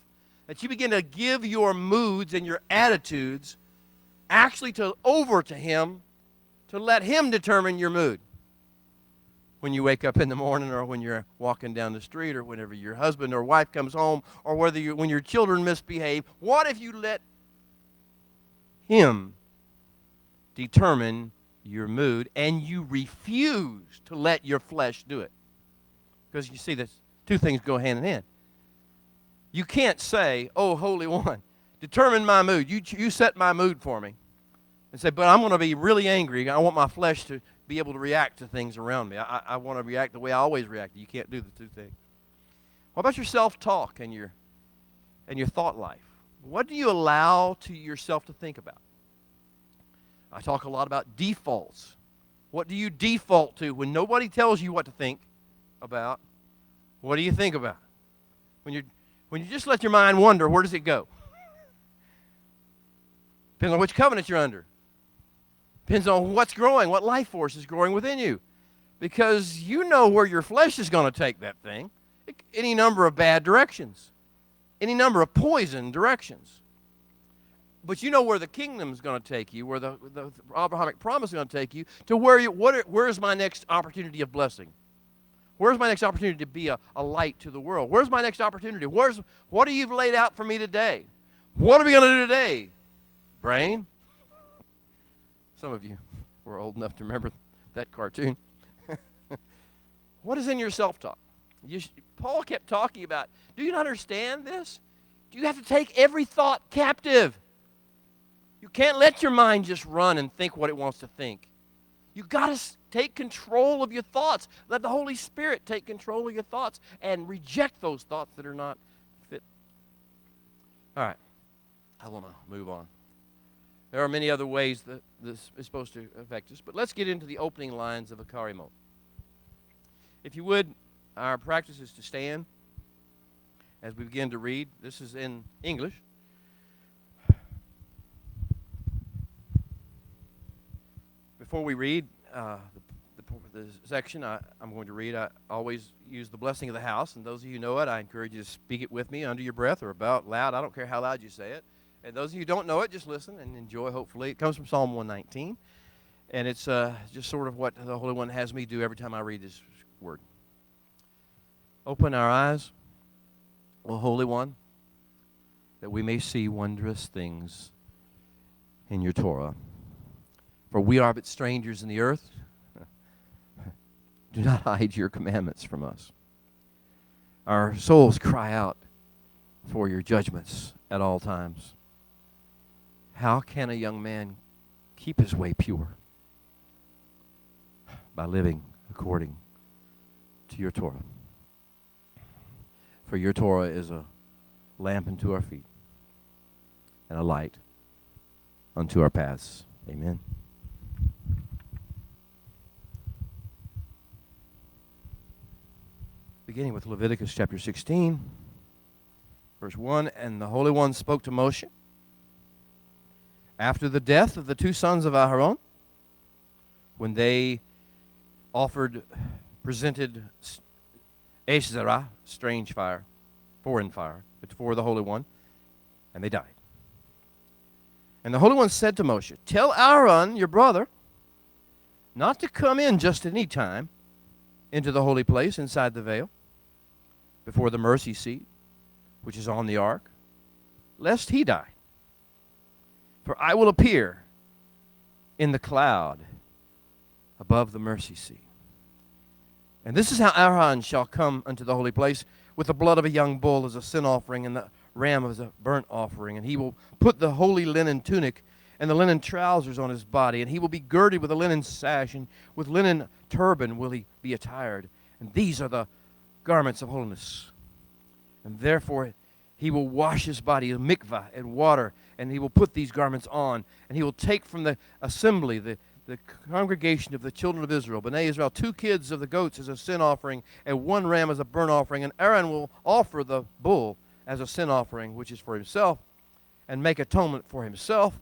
that you begin to give your moods and your attitudes actually over to Him, to let Him determine your mood. When you wake up in the morning, or when you're walking down the street, or whenever your husband or wife comes home, or when your children misbehave, what if you let Him determine your mood and you refuse to let your flesh do it? Because you see, that two things go hand in hand. You can't say, "Oh, Holy One, determine my mood. You set my mood for me." And say, "But I'm going to be really angry. I want my flesh to be able to react to things around me. I want to react the way I always react." You can't do the two things. What about your self-talk and your thought life? What do you allow to yourself to think about? I talk a lot about defaults. What do you default to when nobody tells you what to think about? What do you think about? When you just let your mind wander, where does it go? Depends on which covenant you're under. Depends on what's growing, what life force is growing within you. Because you know where your flesh is going to take that thing. Any number of bad directions. Any number of poison directions. But you know where the kingdom is going to take you, where the Abrahamic promise is going to take you, to where's my next opportunity of blessing? Where's my next opportunity to be a light to the world? Where's my next opportunity? What have you laid out for me today? What are we going to do today, brain? Some of you were old enough to remember that cartoon. What is in your self-talk? Paul kept talking about, do you not understand this? Do you have to take every thought captive? You can't let your mind just run and think what it wants to think. You've got to take control of your thoughts. Let the Holy Spirit take control of your thoughts and reject those thoughts that are not fit. All right. I want to move on. There are many other ways that this is supposed to affect us, but let's get into the opening lines of Acharei. If you would, our practice is to stand as we begin to read. This is in English. Before we read the section I'm going to read, I always use the blessing of the house, and those of you who know it, I encourage you to speak it with me under your breath or about loud. I don't care how loud you say it. And those of you who don't know it, just listen and enjoy, hopefully. It comes from Psalm 119, and it's just sort of what the Holy One has me do every time I read His word. Open our eyes, O Holy One, that we may see wondrous things in your Torah. For we are but strangers in the earth. Do not hide your commandments from us. Our souls cry out for your judgments at all times. How can a young man keep his way pure? By living according to your Torah. For your Torah is a lamp unto our feet and a light unto our paths. Amen. Beginning with Leviticus chapter 16, verse 1, and the Holy One spoke to Moshe after the death of the two sons of Aharon, when they presented Eshzerah, strange fire, foreign fire, before the Holy One, and they died. And the Holy One said to Moshe, tell Aaron, your brother, not to come in just any time into the holy place inside the veil, before the mercy seat, which is on the ark, lest he die. For I will appear in the cloud above the mercy seat. And this is how Aaron shall come unto the holy place, with the blood of a young bull as a sin offering, and the ram as a burnt offering. And he will put the holy linen tunic and the linen trousers on his body, and he will be girded with a linen sash, and with linen turban will he be attired. And these are the garments of holiness. And therefore he will wash his body in mikvah and water, and he will put these garments on, and he will take from the assembly, the congregation of the children of Israel, Bnei Israel, 2 kids of the goats as a sin offering, and 1 ram as a burnt offering. And Aaron will offer the bull as a sin offering, which is for himself, and make atonement for himself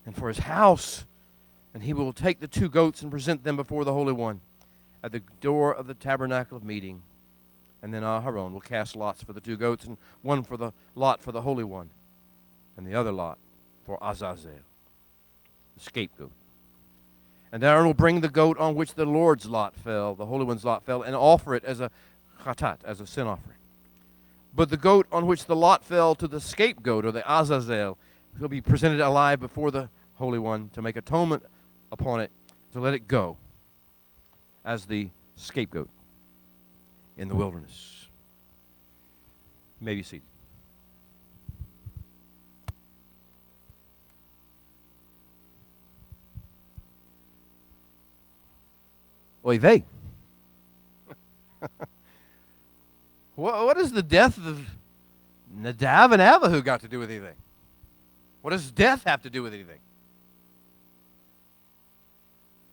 and for his house. And he will take the 2 goats and present them before the Holy One at the door of the tabernacle of meeting. And then Aharon will cast lots for the 2 goats, and one for the lot for the Holy One, and the other lot for Azazel, the scapegoat. And Aaron will bring the goat on which the Lord's lot fell, the Holy One's lot fell, and offer it as a chatat, as a sin offering. But the goat on which the lot fell to the scapegoat, or the Azazel, will be presented alive before the Holy One to make atonement upon it, to let it go as the scapegoat in the wilderness. You may be seated. Oy vey. What does the death of Nadav and Abihu got to do with anything? What does death have to do with anything?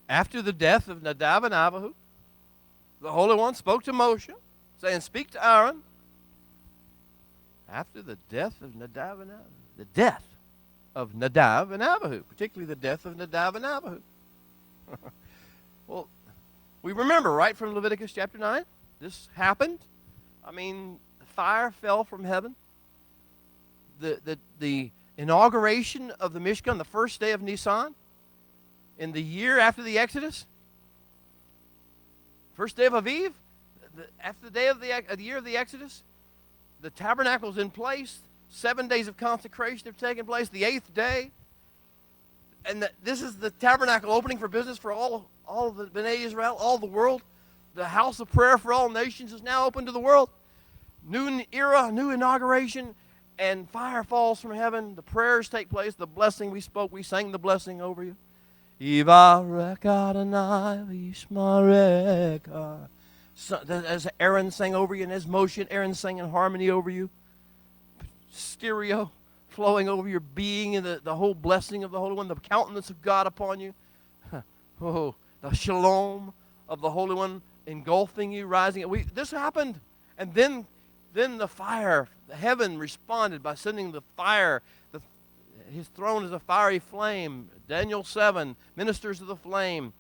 After the death of Nadav and Abihu, the Holy One spoke to Moshe, saying, "Speak to Aaron." After the death of Nadav and Abihu, the death of Nadav and Abihu, particularly the death of Nadav and Abihu. Well, we remember, right, from Leviticus chapter 9? This happened. I mean, the fire fell from heaven. The inauguration of the Mishkan, the first day of Nisan, in the year after the Exodus, first day of Aviv, after the day of the year of the Exodus, the tabernacle's in place. 7 days of consecration have taken place. The 8th day, and this is the tabernacle opening for business for all of the Bnei Israel, all the world. The house of prayer for all nations is now open to the world. New era, new inauguration, and fire falls from heaven. The prayers take place. The blessing we spoke, we sang the blessing over you. Yivarech Adonai v'yishmareka. So, as Aaron sang over you, and as Moshe and Aaron sang in harmony over you, stereo flowing over your being, and the whole blessing of the Holy One, the countenance of God upon you. Oh, the shalom of the Holy One engulfing you, rising. This happened, and then the fire, the heaven responded by sending the fire. His throne is a fiery flame. Daniel 7, ministers of the flame.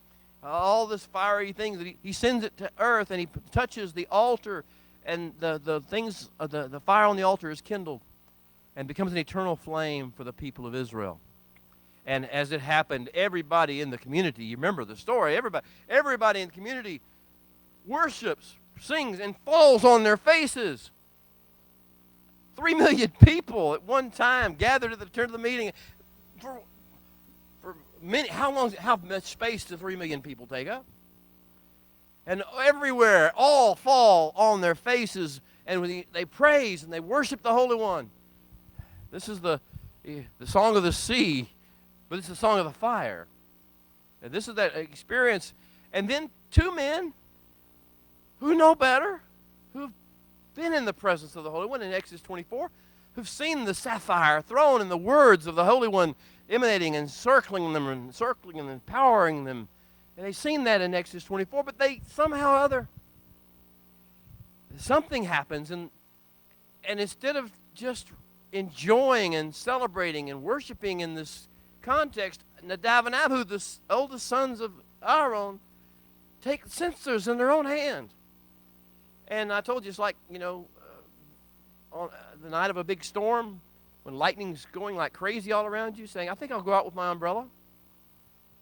All this fiery things that he sends it to earth, and he touches the altar, and the things, the fire on the altar is kindled and becomes an eternal flame for the people of Israel. And as it happened, everybody in the community, you remember the story, everybody in the community worships, sings, and falls on their faces. 3 million people at one time gathered at the turn of the meeting. For many, how much space do 3 million people take up? And everywhere, all fall on their faces, and they praise and they worship the Holy One. This is the song of the sea, but it's the song of the fire. And this is that experience. And then 2 men who know better, who've been in the presence of the Holy One in Exodus 24, who've seen the sapphire throne and the words of the Holy One emanating and circling them and empowering them. And they've seen that in Exodus 24, but they somehow or other, something happens, and instead of just enjoying and celebrating and worshiping in this context, Nadav and Abihu, the oldest sons of Aaron, take censers in their own hand. And I told you, it's like, on the night of a big storm, when lightning's going like crazy all around you, saying, "I think I'll go out with my umbrella."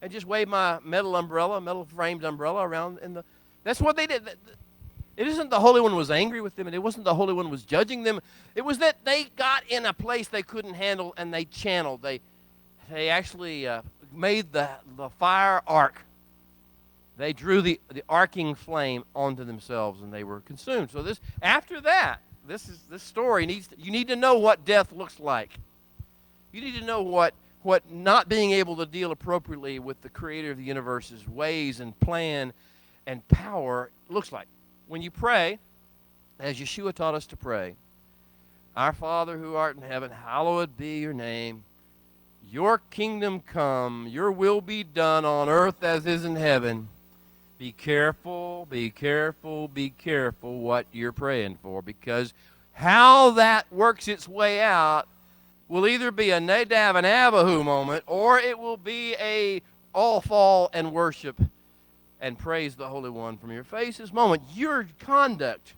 and just wave my metal framed umbrella around that's what they did. It isn't the Holy One was angry with them, and it wasn't the Holy One was judging them. It was that they got in a place they couldn't handle, and they channeled. They actually made the fire arc. They drew the arcing flame onto themselves, and they were consumed. So after that, this story you need to know what death looks like. You need to know what not being able to deal appropriately with the Creator of the universe's ways and plan and power looks like. When you pray, as Yeshua taught us to pray, Our Father who art in heaven, hallowed be your name. Your kingdom come, your will be done on earth as is in heaven. Be careful, be careful, be careful what you're praying for, because how that works its way out will either be a Nadab and Abihu moment, or it will be a all fall and worship and praise the Holy One from your faces moment. Your conduct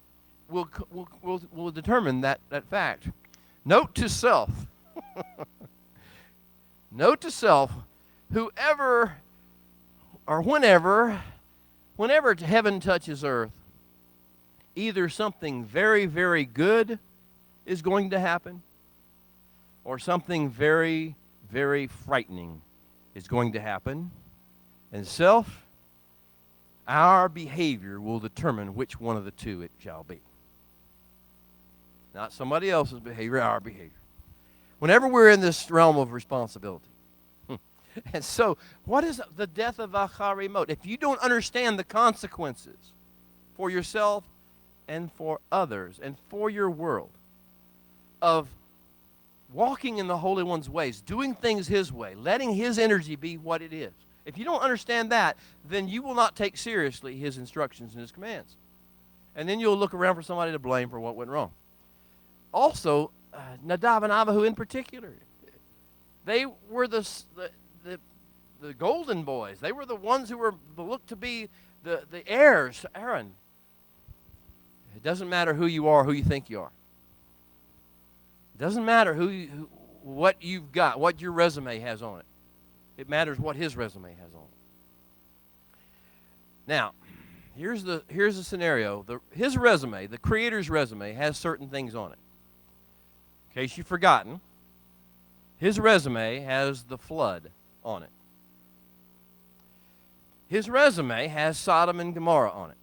will determine that fact. Note to self. Note to self, whoever or whenever heaven touches earth, either something very, very good is going to happen, or something very, very frightening is going to happen. And self, our behavior will determine which one of the two it shall be. Not somebody else's behavior, our behavior. Whenever we're in this realm of responsibility. And so, what is the death of Acharei mode? If you don't understand the consequences for yourself and for others and for your world of walking in the Holy One's ways, doing things His way, letting His energy be what it is. If you don't understand that, then you will not take seriously His instructions and His commands. And then you'll look around for somebody to blame for what went wrong. Also, Nadab and Abihu in particular, they were the golden boys. They were the ones who were looked to be the heirs to Aaron. It doesn't matter who you are, who you think you are. It doesn't matter what you've got, what your resume has on it. It matters what his resume has on it. Now, here's the scenario. His resume, the Creator's resume, has certain things on it. In case you've forgotten, his resume has the flood on it. His resume has Sodom and Gomorrah on it.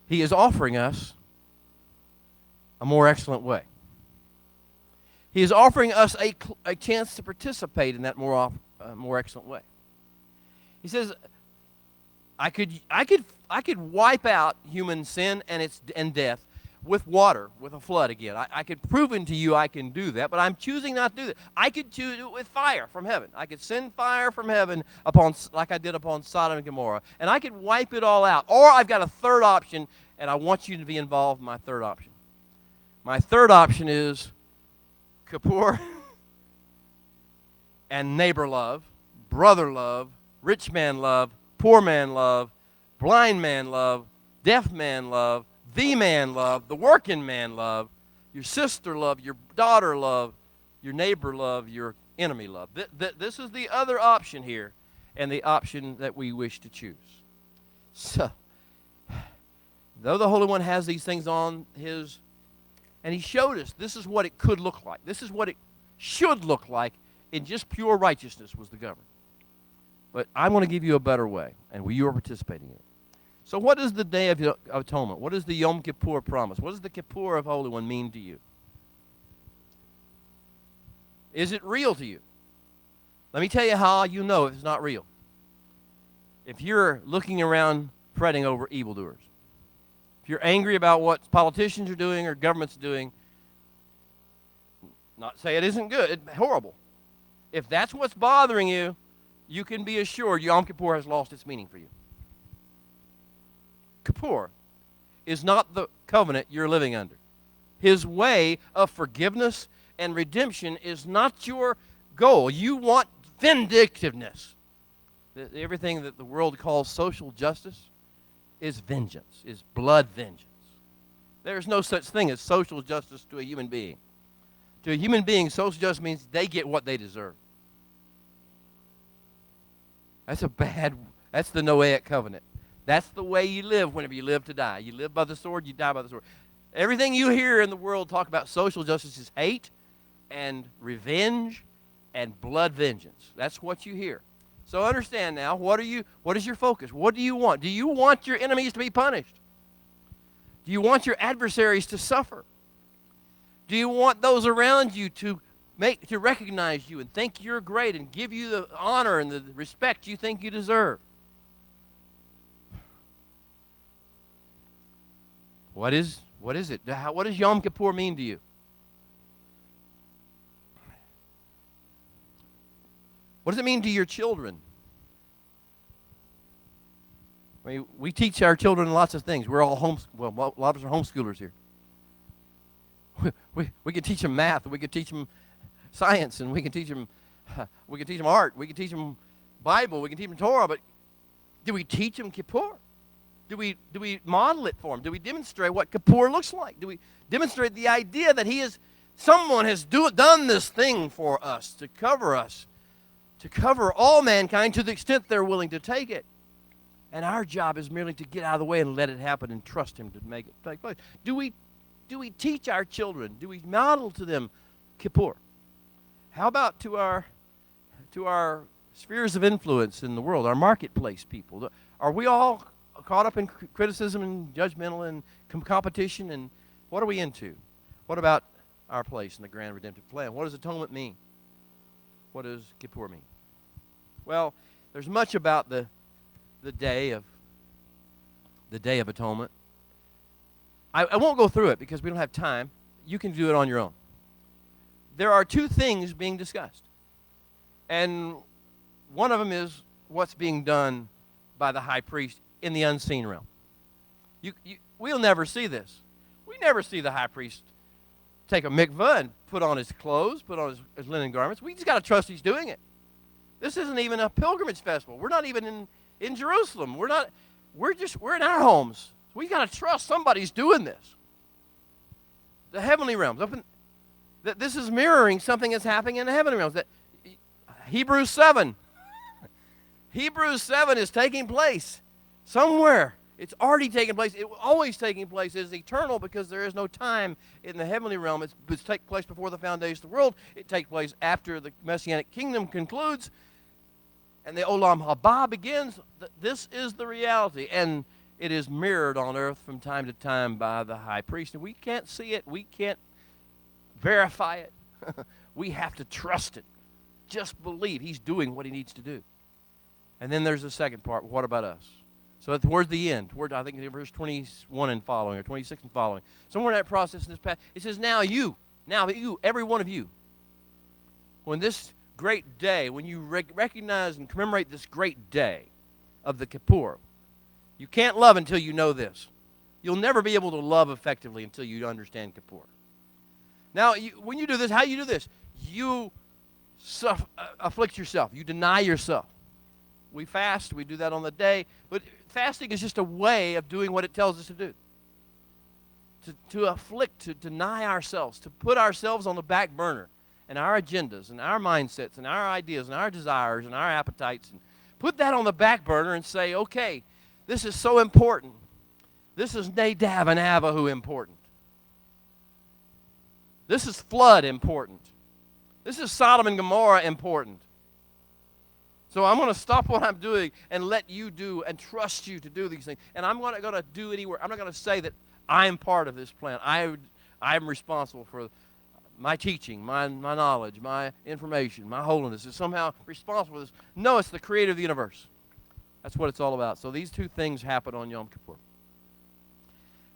He is offering us a more excellent way. He is offering us a chance to participate in that more excellent way. He says, I could wipe out human sin and death with water, with a flood again. I could prove to you I can do that, but I'm choosing not to do that. I could choose it with fire from heaven. I could send fire from heaven like I did upon Sodom and Gomorrah, and I could wipe it all out. Or I've got a third option, and I want you to be involved in my third option. My third option is Kippur and neighbor love, brother love, rich man love, poor man love, blind man love, deaf man love, the man love, the working man love, your sister love, your daughter love, your neighbor love, your enemy love. This is the other option here, and the option that we wish to choose. So, though the Holy One has these things on His, and He showed us this is what it could look like. This is what it should look like in just pure righteousness was the government. But I want to give you a better way, and you are participating in it. So what is the Day of Atonement? What is the Yom Kippur promise? What does the Kippur of Holy One mean to you? Is it real to you? Let me tell you how you know if it's not real. If you're looking around fretting over evildoers, if you're angry about what politicians are doing or government's doing, not say it isn't good, it's horrible. If that's what's bothering you, you can be assured Yom Kippur has lost its meaning for you. Kippur is not the covenant you're living under. His way of forgiveness and redemption is not your goal. You want vindictiveness. Everything that the world calls social justice is vengeance, is blood vengeance. There's no such thing as social justice to a human being. To a human being, social justice means they get what they deserve. That's the Noahic covenant. That's the way you live whenever you live to die. You live by the sword, you die by the sword. Everything you hear in the world talk about social justice is hate and revenge and blood vengeance. That's what you hear. So understand now, what is your focus? What do you want? Do you want your enemies to be punished? Do you want your adversaries to suffer? Do you want those around you to recognize you and think you're great and give you the honor and the respect you think you deserve? What is it? What does Yom Kippur mean to you? What does it mean to your children? I mean, we teach our children lots of things. We're all a lot of us are homeschoolers here. We can teach them math, we can teach them science, and we can teach them art, we can teach them Bible, we can teach them Torah, but do we teach them Kippur? Do we model it for them? Do we demonstrate what Kippur looks like? Do we demonstrate the idea that someone has done this thing for us, to cover all mankind to the extent they're willing to take it? And our job is merely to get out of the way and let it happen and trust him to make it take place. Do we teach our children? Do we model to them Kippur? How about to our spheres of influence in the world, our marketplace people? Are we all caught up in criticism and judgmental and competition? And what are we into? What about our place in the grand redemptive plan? What does atonement mean? What does Kippur mean? Well, there's much about the day of atonement. I won't go through it because we don't have time. You can do it on your own. There are two things being discussed. And one of them is what's being done by the high priest in the unseen realm. We'll never see this. We never see the high priest take a mikvah and put on his clothes, put on his linen garments. We just got to trust he's doing it. This isn't even a pilgrimage festival. We're not even in Jerusalem. We're in our homes. We got to trust somebody's doing this. The heavenly realms. That this is mirroring something that's happening in the heavenly realms. That Hebrews 7. Hebrews 7 is taking place somewhere. It's already taking place. It will always taking place. It is eternal because there is no time in the heavenly realm. It's take place before the foundation of the world. It takes place after the Messianic kingdom concludes and the Olam Haba begins. This is the reality. And it is mirrored on earth from time to time by the high priest. And we can't see it. We can't verify it. We have to trust it. Just believe he's doing what he needs to do. And then there's the second part. What about us? So towards the end, I think in verse 21 and following, or 26 and following, somewhere in that process in this passage, it says, now you, every one of you, when this great day, when you recognize and commemorate this great day of the Kippur, you can't love until you know this. You'll never be able to love effectively until you understand Kippur. Now, when you do this, how you do this? You afflict yourself. You deny yourself. We fast. We do that on the day. But fasting is just a way of doing what it tells us to do. To afflict, to deny ourselves, to put ourselves on the back burner and our agendas and our mindsets and our ideas and our desires and our appetites. And put that on the back burner and say, okay, this is so important. This is Nadab and Abihu important. This is flood important. This is Sodom and Gomorrah important. So I'm going to stop what I'm doing and let you do and trust you to do these things. And I'm not going to do anywhere. I'm not going to say that I'm part of this plan. I'm responsible for my teaching, my knowledge, my information, my holiness is somehow responsible for this. No, it's the creator of the universe. That's what it's all about. So these two things happen on Yom Kippur.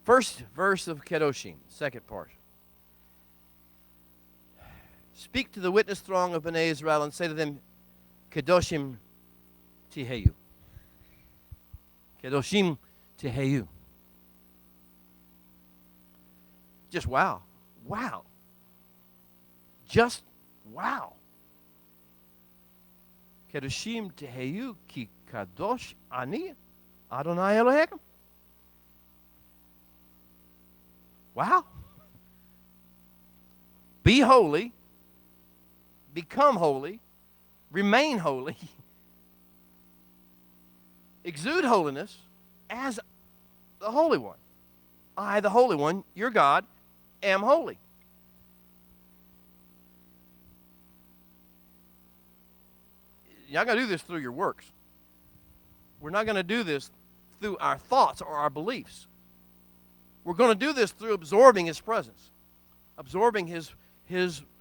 First verse of Kedoshim, second part. Speak to the witness throng of Bnei Israel and say to them, Kedoshim Tiheyu. Kedoshim Tiheyu. Just wow. Wow. Just wow. Kedoshim Tiheyu ki kadosh ani Adonai Elohechem. Wow. Be holy, become holy, remain holy, exude holiness as the Holy One. I, the Holy One, your God, am holy. You're not going to do this through your works. We're not going to do this through our thoughts or our beliefs. We're going to do this through absorbing His presence, absorbing His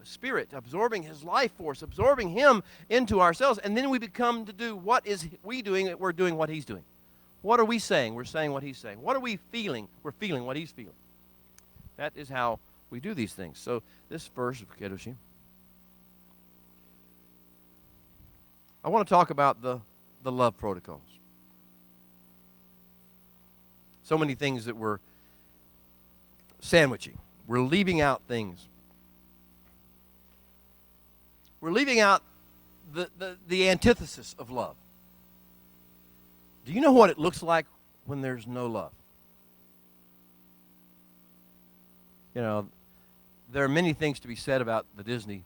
Spirit, absorbing His life force, absorbing Him into ourselves, and then we become to do what is we doing. We're doing what He's doing. What are we saying? We're saying what He's saying. What are we feeling? We're feeling what He's feeling. That is how we do these things. So this verse of Kedoshim, I want to talk about the love protocols. So many things that we're sandwiching. We're leaving out things. We're leaving out the antithesis of love. Do you know what it looks like when there's no love? You know, there are many things to be said about the Disney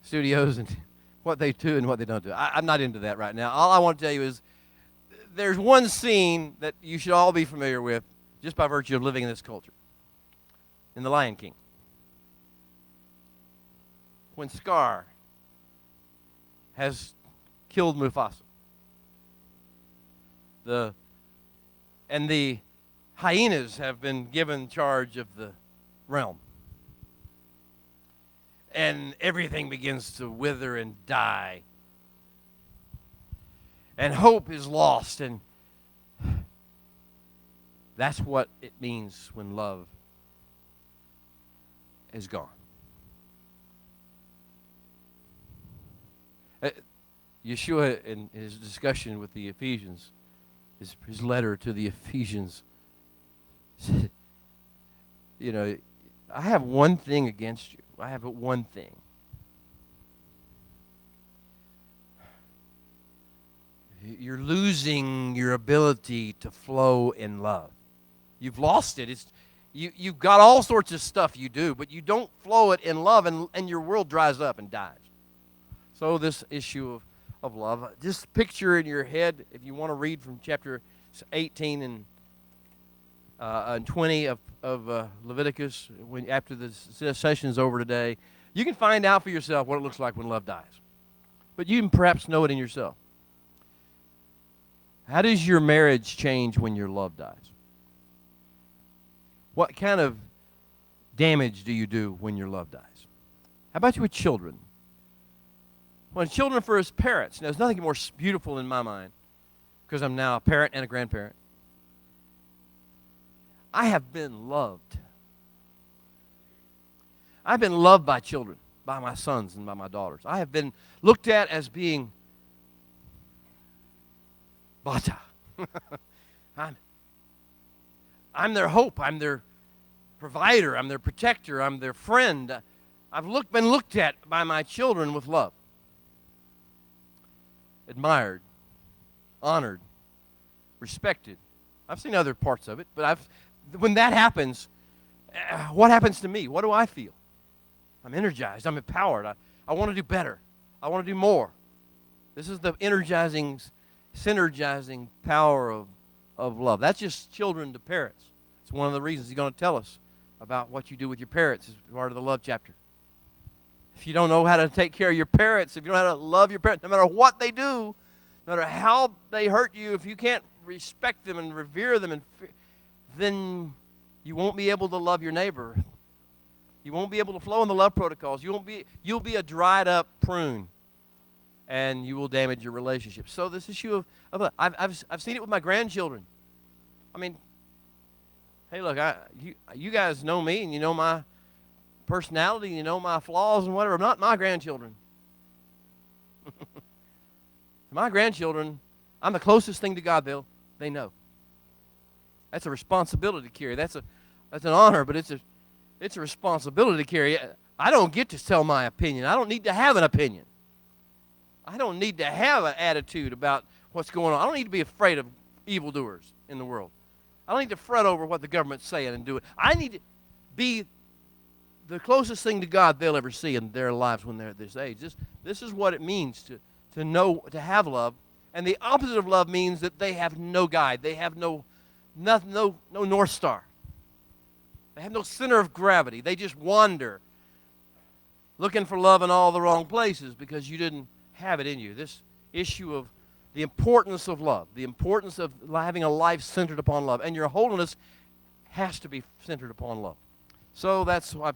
studios and what they do and what they don't do. I'm not into that right now. All I want to tell you is there's one scene that you should all be familiar with just by virtue of living in this culture. In The Lion King. When Scar has killed Mufasa. And the hyenas have been given charge of the realm. And everything begins to wither and die. And hope is lost. And that's what it means when love is gone. Yeshua, in his discussion with the Ephesians, his letter to the Ephesians, said, you know, I have one thing against you. I have one thing. You're losing your ability to flow in love. You've lost it. You've got all sorts of stuff you do, but you don't flow it in love, and your world dries up and dies. So this issue of love, just picture in your head, if you want to read from chapter 18 and 20 of Leviticus, after the session is over today, you can find out for yourself what it looks like when love dies. But you can perhaps know it in yourself. How does your marriage change when your love dies? What kind of damage do you do when your love dies? How about you with children? When children for his parents. Now, there's nothing more beautiful in my mind, because I'm now a parent and a grandparent. I have been loved. I've been loved by children, by my sons and by my daughters. I have been looked at as being Bata. I'm their hope. I'm their provider. I'm their protector. I'm their friend. I've been looked at by my children with love. Admired, honored, respected. I've seen other parts of it, but when that happens, what happens to me? What do I feel? I'm energized. I'm empowered. I want to do better. I want to do more. This is the energizing, synergizing power of love. That's just children to parents. It's one of the reasons he's going to tell us about what you do with your parents as part of the love chapter. If you don't know how to take care of your parents, if you don't know how to love your parents, no matter what they do, no matter how they hurt you, if you can't respect them and revere them, then you won't be able to love your neighbor. You won't be able to flow in the love protocols. You'll be a dried up prune, and you will damage your relationship. So this issue of I've seen it with my grandchildren. I mean, hey, look, you guys know me, and you know my personality, you know my flaws and whatever. I'm not my grandchildren. My grandchildren, I'm the closest thing to God they know. That's a responsibility to carry. That's an honor, but it's a responsibility to carry. I don't get to tell my opinion. I don't need to have an opinion. I don't need to have an attitude about what's going on. I don't need to be afraid of evildoers in the world. I don't need to fret over what the government's saying and do it. I need to be the closest thing to God they'll ever see in their lives when they're at this age. This is what it means to know, to have love. And the opposite of love means that they have no guide. They have no North Star. They have no center of gravity. They just wander, looking for love in all the wrong places because you didn't have it in you. This issue of the importance of love, the importance of having a life centered upon love, and your holiness has to be centered upon love. So that's why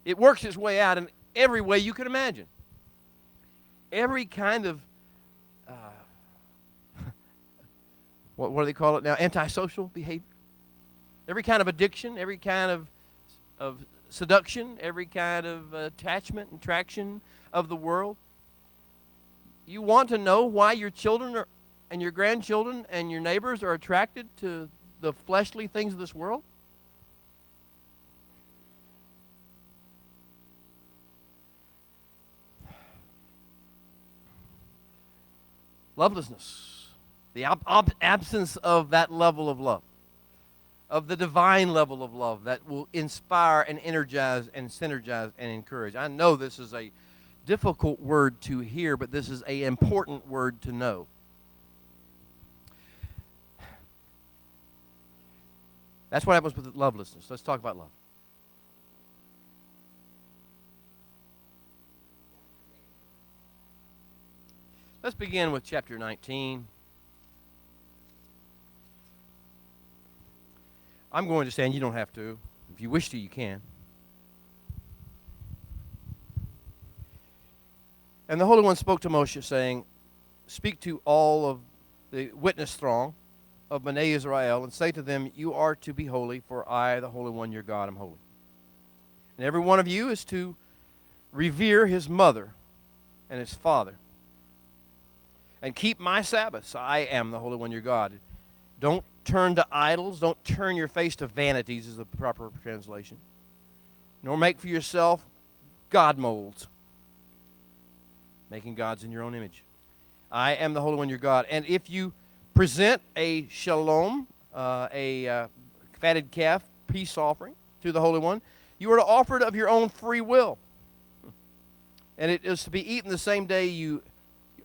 it works its way out in every way you can imagine. Every kind of, what do they call it now? Antisocial behavior. Every kind of addiction, every kind of seduction, every kind of attachment and traction of the world. You want to know why your children and your grandchildren and your neighbors are attracted to the fleshly things of this world? Lovelessness, the absence of that level of love, of the divine level of love that will inspire and energize and synergize and encourage. I know this is a difficult word to hear, but this is an important word to know. That's what happens with lovelessness. Let's talk about love. Let's begin with chapter 19. I'm going to stand. You don't have to. If you wish to, you can. And the Holy One spoke to Moshe, saying, "Speak to all of the witness throng of Bnei Israel, and say to them, you are to be holy, for I, the Holy One, your God, am holy. And every one of you is to revere his mother and his father, and keep my Sabbaths. I am the Holy One, your God. Don't turn to idols. Don't turn your face to vanities," is the proper translation. "Nor make for yourself God molds," making gods in your own image. I am the Holy One, your God. And if you present a shalom, a fatted calf, peace offering to the Holy One, you are to offer it of your own free will. And it is to be eaten the same day you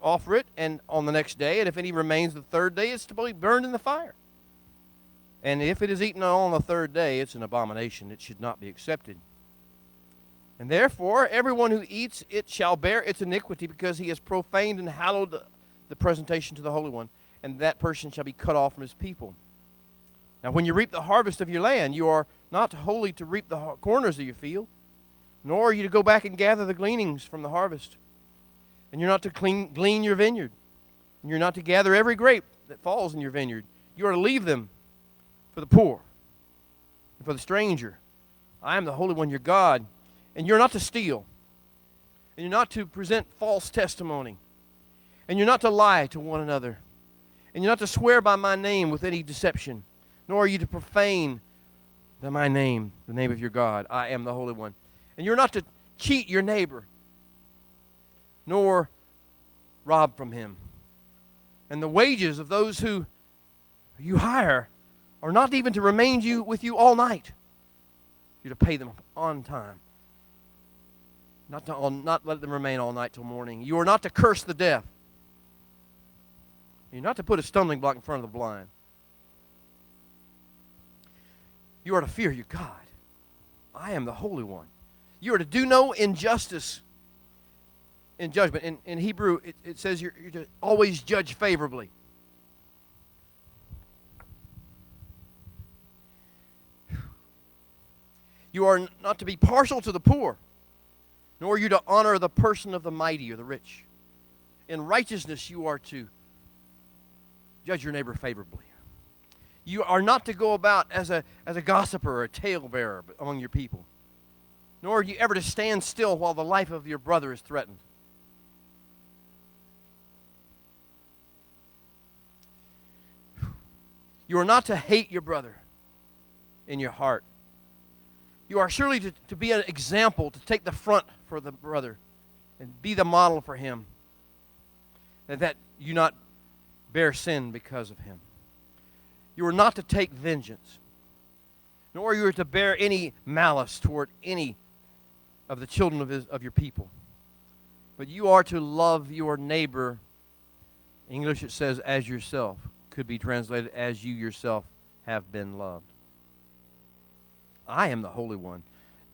offer it, and on the next day, and if any remains the third day, it's to be burned in the fire. And if it is eaten on the third day, it's an abomination. It should not be accepted. And therefore, everyone who eats it shall bear its iniquity, because he has profaned and hallowed the presentation to the Holy One, and that person shall be cut off from his people. Now, when you reap the harvest of your land, you are not wholly to reap the corners of your field, nor are you to go back and gather the gleanings from the harvest. And you're not to glean your vineyard. And you're not to gather every grape that falls in your vineyard. You are to leave them for the poor and for the stranger. I am the Holy One, your God. And you're not to steal. And you're not to present false testimony. And you're not to lie to one another. And you're not to swear by my name with any deception. Nor are you to profane my name, the name of your God. I am the Holy One. And you're not to cheat your neighbor, nor rob from him. And the wages of those who you hire are not even to remain with you all night. You're to pay them on time. Not let them remain all night till morning. You are not to curse the deaf. You're not to put a stumbling block in front of the blind. You are to fear your God. I am the Holy One. You are to do no injustice in judgment. In Hebrew, it says you're to always judge favorably. You are not to be partial to the poor, nor are you to honor the person of the mighty or the rich. In righteousness, you are to judge your neighbor favorably. You are not to go about as a gossiper or a talebearer among your people, nor are you ever to stand still while the life of your brother is threatened. You are not to hate your brother in your heart. You are surely to be an example, to take the front for the brother and be the model for him, and that you not bear sin because of him. You are not to take vengeance, nor are you to bear any malice toward any of the children of your people. But you are to love your neighbor. In English it says, as yourself. Could be translated, as you yourself have been loved. I am the Holy One.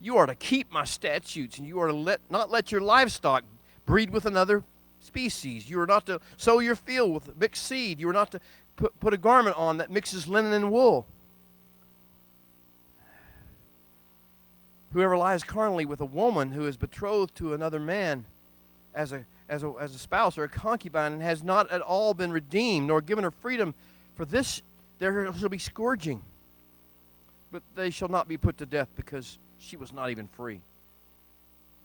You are to keep my statutes, and you are to not let your livestock breed with another species. You are not to sow your field with mixed seed. You are not to put a garment on that mixes linen and wool. Whoever lies carnally with a woman who is betrothed to another man as a spouse or a concubine and has not at all been redeemed nor given her freedom, for this there shall be scourging. But they shall not be put to death, because she was not even free.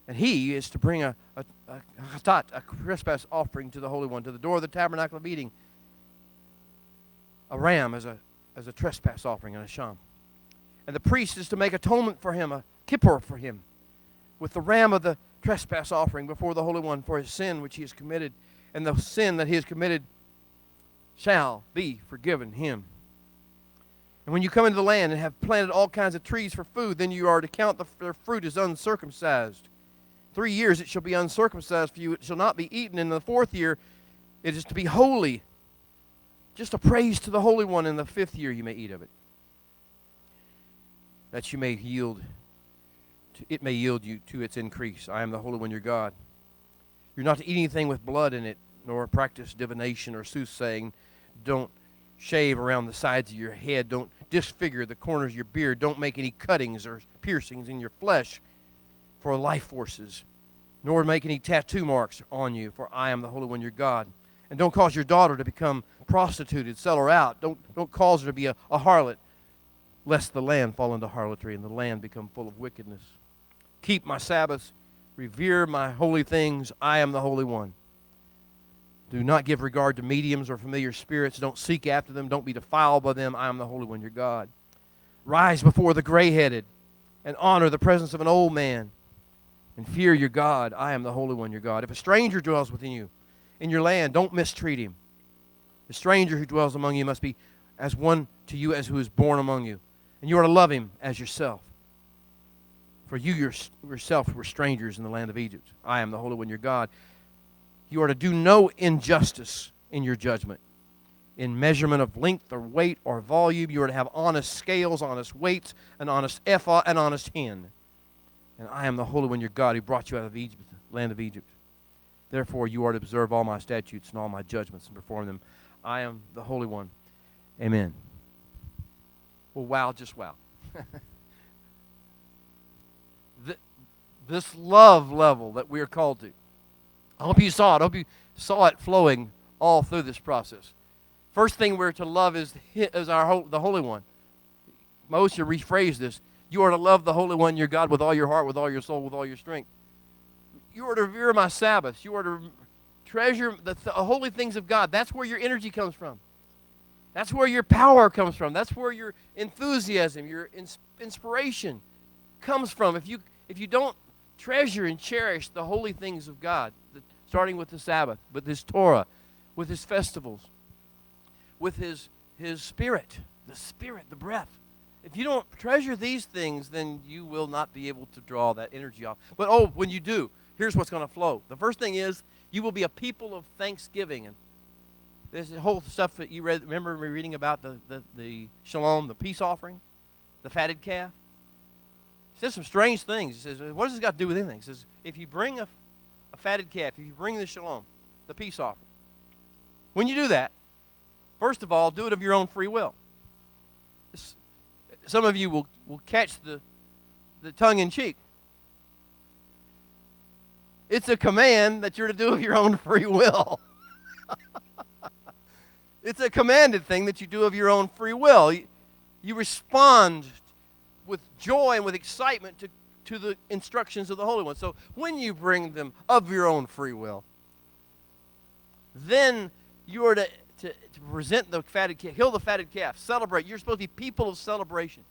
And he is to bring a trespass offering to the Holy One, to the door of the tabernacle of meeting, a ram as a trespass offering, and a sham. And the priest is to make atonement for him, a Kippur for him, with the ram of the trespass offering before the Holy One for his sin which he has committed, and the sin that he has committed shall be forgiven him. And when you come into the land and have planted all kinds of trees for food, then you are to count their fruit as uncircumcised. 3 years it shall be uncircumcised for you. It shall not be eaten. In the 4th year it is to be holy. Just a praise to the Holy One. In the 5th year you may eat of it, that you may yield. It may yield you to its increase. I am the Holy One, your God. You're not to eat anything with blood in it, nor practice divination or soothsaying. Don't shave around the sides of your head. Don't disfigure the corners of your beard. Don't make any cuttings or piercings in your flesh for life forces, nor make any tattoo marks on you, for I am the Holy One, your God. And don't cause your daughter to become prostituted. Sell her out. Don't cause her to be a harlot, lest the land fall into harlotry and the land become full of wickedness. Keep my Sabbaths, revere my holy things. I am the Holy One. Do not give regard to mediums or familiar spirits. Don't seek after them. Don't be defiled by them. I am the Holy One, your God. Rise before the gray-headed and honor the presence of an old man, and fear your God. I am the Holy One, your God. If a stranger dwells within you in your land, don't mistreat him. The stranger who dwells among you must be as one to you as who is born among you, and you are to love him as yourself. For you yourself were strangers in the land of Egypt. I am the Holy One, your God. You are to do no injustice in your judgment. In measurement of length or weight or volume, you are to have honest scales, honest weights, an honest ephah, an honest hin. And I am the Holy One, your God, who brought you out of Egypt, the land of Egypt. Therefore, you are to observe all my statutes and all my judgments and perform them. I am the Holy One. Amen. Well, wow, just wow. This love level that we are called to. I hope you saw it. I hope you saw it flowing all through this process. First thing we're to love is the Holy One. Moses rephrased this. You are to love the Holy One, your God, with all your heart, with all your soul, with all your strength. You are to revere my Sabbaths. You are to treasure the holy things of God. That's where your energy comes from. That's where your power comes from. That's where your enthusiasm, your inspiration comes from. If you don't treasure and cherish the holy things of God, starting with the Sabbath, with His Torah, with His festivals, with His Spirit, the breath. If you don't treasure these things, then you will not be able to draw that energy off. But when you do, here's what's going to flow. The first thing is you will be a people of thanksgiving. And there's the whole stuff that you read. Remember me reading about the shalom, the peace offering, the fatted calf? He says some strange things. He says, what does this got to do with anything? He says, if you bring a fatted calf, if you bring the shalom, the peace offering, when you do that, first of all, do it of your own free will. Some of you will catch the tongue-in-cheek. It's a command that you're to do of your own free will. It's a commanded thing that you do of your own free will. You respond with joy and with excitement to the instructions of the Holy One. So when you bring them of your own free will, then you are to present the fatted calf, kill the fatted calf, celebrate. You're supposed to be people of celebration.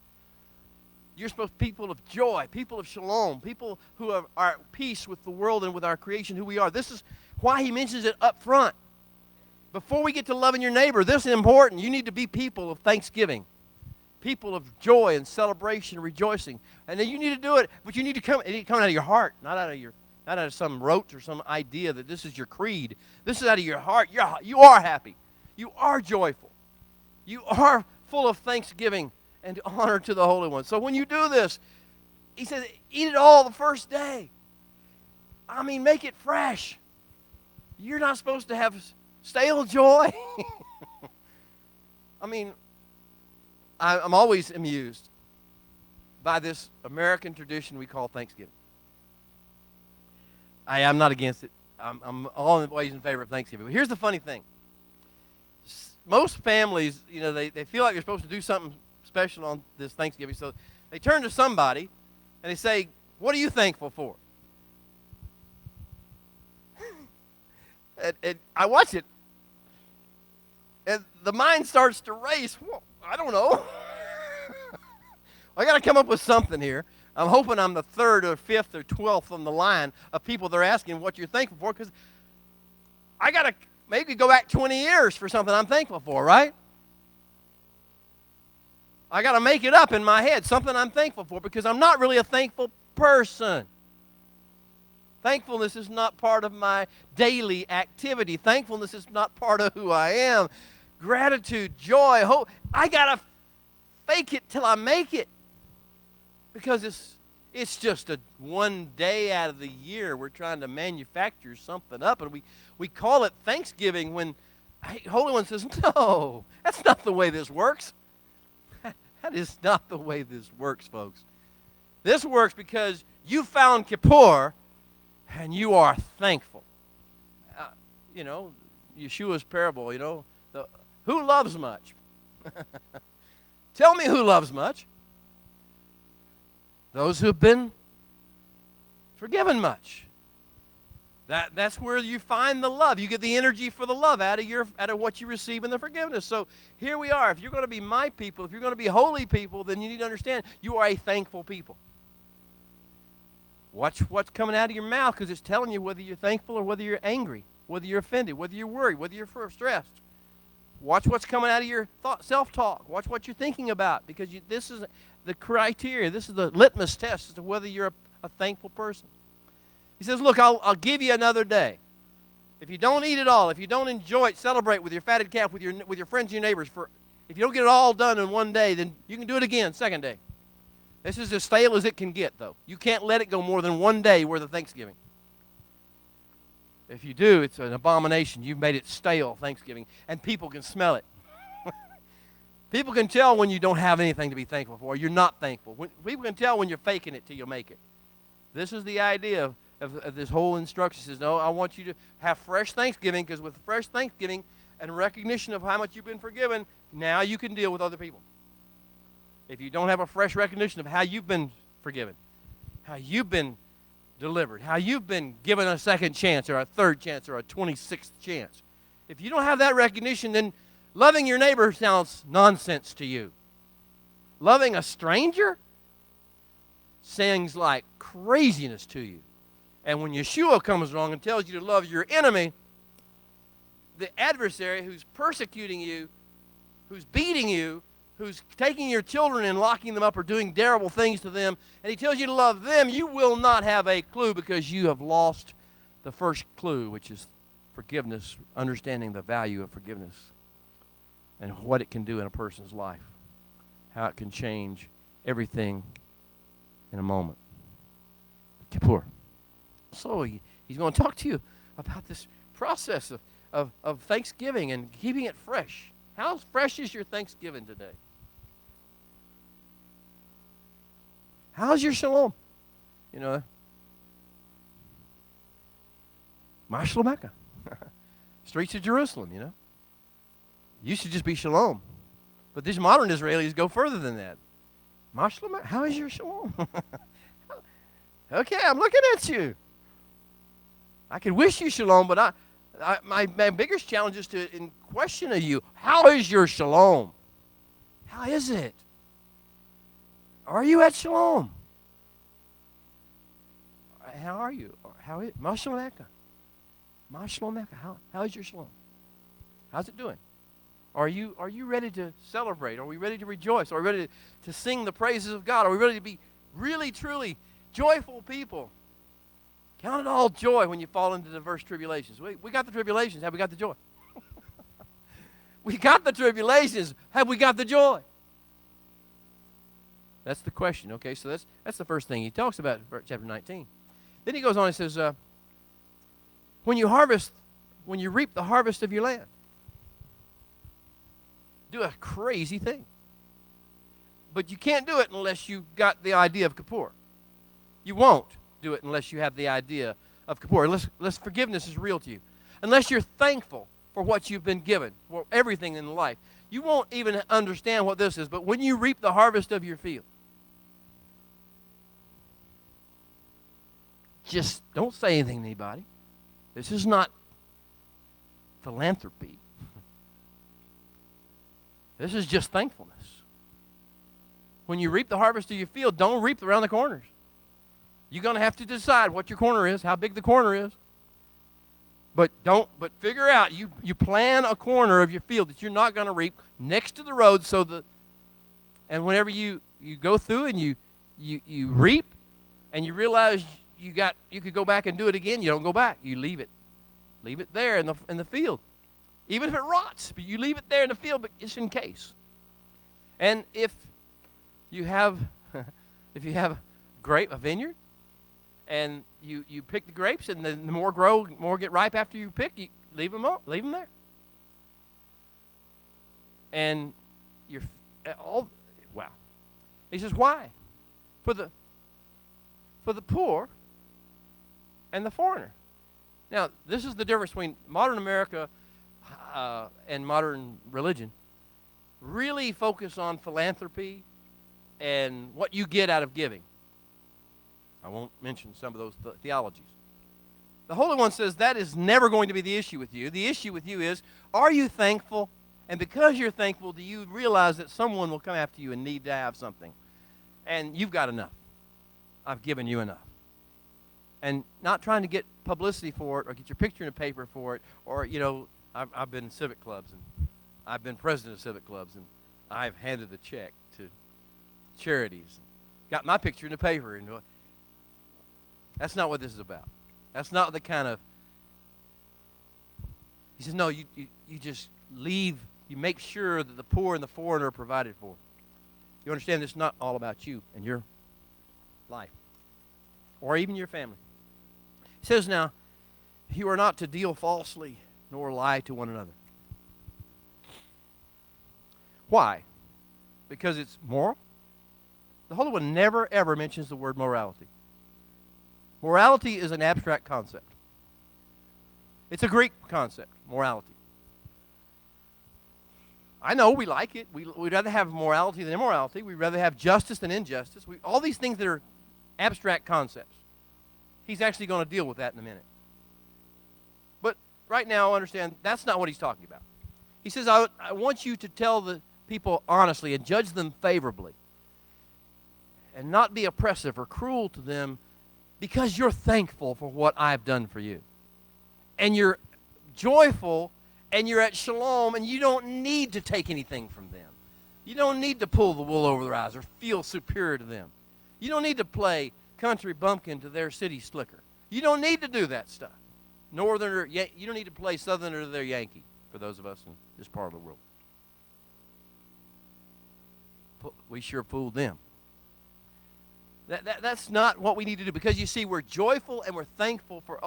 You're supposed to be people of joy, people of shalom, people who are at peace with the world and with our creation, who we are. This is why he mentions it up front. Before we get to loving your neighbor, this is important. You need to be people of thanksgiving, people of joy and celebration and rejoicing. And then you need to do it, but you need to come out of your heart, not out of some rote or some idea that this is your creed. This is out of your heart. You are happy. You are joyful. You are full of thanksgiving and honor to the Holy One. So when you do this, he says, eat it all the first day. I mean, make it fresh. You're not supposed to have stale joy. I mean, I'm always amused by this American tradition we call Thanksgiving. I am not against it. I'm always in favor of Thanksgiving. But here's the funny thing. Most families, they feel like they're supposed to do something special on this Thanksgiving. So they turn to somebody and they say, what are you thankful for? and I watch it. And the mind starts to race. Well, I don't know. I got to come up with something here. I'm hoping I'm the third or fifth or 12th on the line of people they're asking what you're thankful for, because I got to maybe go back 20 years for something I'm thankful for, right? I got to make it up in my head, something I'm thankful for, because I'm not really a thankful person. Thankfulness is not part of my daily activity. Thankfulness is not part of who I am. Gratitude, joy, hope. I got to fake it till I make it. Because it's just one day out of the year we're trying to manufacture something up, and we call it Thanksgiving when Holy One says, no, that's not the way this works. That is not the way this works, folks. This works because you found Kippur and you are thankful. Yeshua's parable, who loves much? Tell me who loves much. Those who have been forgiven much. That's where you find the love. You get the energy for the love out of what you receive in the forgiveness. So here we are. If you're going to be my people, if you're going to be holy people, then you need to understand you are a thankful people. Watch what's coming out of your mouth, because it's telling you whether you're thankful or whether you're angry, whether you're offended, whether you're worried, whether you're stressed. Watch what's coming out of your self-talk. Watch what you're thinking about, because this is the criteria. This is the litmus test as to whether you're a thankful person. He says, look, I'll give you another day. If you don't eat it all, if you don't enjoy it, celebrate with your fatted calf, with your friends and your neighbors. If you don't get it all done in one day, then you can do it again, second day. This is as stale as it can get, though. You can't let it go more than one day worth of Thanksgiving. If you do, it's an abomination. You've made it stale, Thanksgiving, and people can smell it. People can tell when you don't have anything to be thankful for. You're not thankful. People can tell when you're faking it till you make it. This is the idea of this whole instruction. It says, no, I want you to have fresh Thanksgiving, because with fresh Thanksgiving and recognition of how much you've been forgiven, now you can deal with other people. If you don't have a fresh recognition of how you've been forgiven, how you've been delivered, how you've been given a second chance or a third chance or a 26th chance, if you don't have that recognition, then loving your neighbor sounds nonsense to you. Loving a stranger sounds like craziness to you. And when Yeshua comes along and tells you to love your enemy, the adversary who's persecuting you, who's beating you, who's taking your children and locking them up or doing terrible things to them, and he tells you to love them, you will not have a clue, because you have lost the first clue, which is forgiveness, understanding the value of forgiveness and what it can do in a person's life, how it can change everything in a moment. Kippur. So he's going to talk to you about this process of Thanksgiving and keeping it fresh. How fresh is your Thanksgiving today? How's your shalom? Mashlomeka. Streets of Jerusalem, You should just be shalom. But these modern Israelis go further than that. Mashlomeka, how is your shalom? Okay, I'm looking at you. I could wish you shalom, but my biggest challenge is to question of you. How is your shalom? How is it? Are you at shalom? How are you? How is Mashlomeka? Mashlomeka. How is your shalom? How's it doing? Are you ready to celebrate? Are we ready to rejoice? Are we ready to sing the praises of God? Are we ready to be really, truly joyful people? Count it all joy when you fall into diverse tribulations. We got the tribulations. Have we got the joy? We got the tribulations. Have we got the joy? That's the question. Okay, so that's the first thing he talks about in chapter 19. Then he goes on and says, when you reap the harvest of your land, do a crazy thing. But you can't do it unless you've got the idea of Kippur. You won't do it unless you have the idea of Kippur, unless forgiveness is real to you. Unless you're thankful for what you've been given, for everything in life. You won't even understand what this is, but when you reap the harvest of your field, just don't say anything to anybody. This is not philanthropy. This is just thankfulness. When you reap the harvest of your field, don't reap around the corners. You're going to have to decide what your corner is, how big the corner is. But figure out, you plan a corner of your field that you're not going to reap next to the road and whenever you go through and you reap and you realize you could go back and do it again, you don't go back. You leave it. Leave it there in the field. Even if it rots, but you leave it there in the field, but it's in case. And if you have a vineyard, and you pick the grapes, and the more get ripe after you pick, you leave them there. And wow. He says, why? For the poor and the foreigner. Now, this is the difference between modern America and modern religion. Really focus on philanthropy and what you get out of giving. I won't mention some of those theologies. The Holy One says that is never going to be the issue with you. The issue with you is, are you thankful? And because you're thankful, do you realize that someone will come after you and need to have something? And you've got enough. I've given you enough. And not trying to get publicity for it or get your picture in the paper for it, or, I've been in civic clubs, and I've been president of civic clubs, and I've handed the check to charities, got my picture in the paper, and that's not what this is about. That's not the kind of. He says, no, you just leave. You make sure that the poor and the foreigner are provided for. You understand this is not all about you and your life, or even your family. He says, now, you are not to deal falsely nor lie to one another. Why? Because it's moral? The Holy One never, ever mentions the word morality. Morality is an abstract concept. It's a Greek concept, morality. I know we like it. We'd rather have morality than immorality. We'd rather have justice than injustice. All these things that are abstract concepts. He's actually going to deal with that in a minute. But right now, understand, that's not what he's talking about. He says, I want you to tell the people honestly and judge them favorably and not be oppressive or cruel to them, because you're thankful for what I've done for you. And you're joyful, and you're at shalom, and you don't need to take anything from them. You don't need to pull the wool over their eyes or feel superior to them. You don't need to play country bumpkin to their city slicker. You don't need to do that stuff. Northerner, you don't need to play Southerner to their Yankee, for those of us in this part of the world. We sure fooled them. That's not what we need to do, because you see, we're joyful and we're thankful for,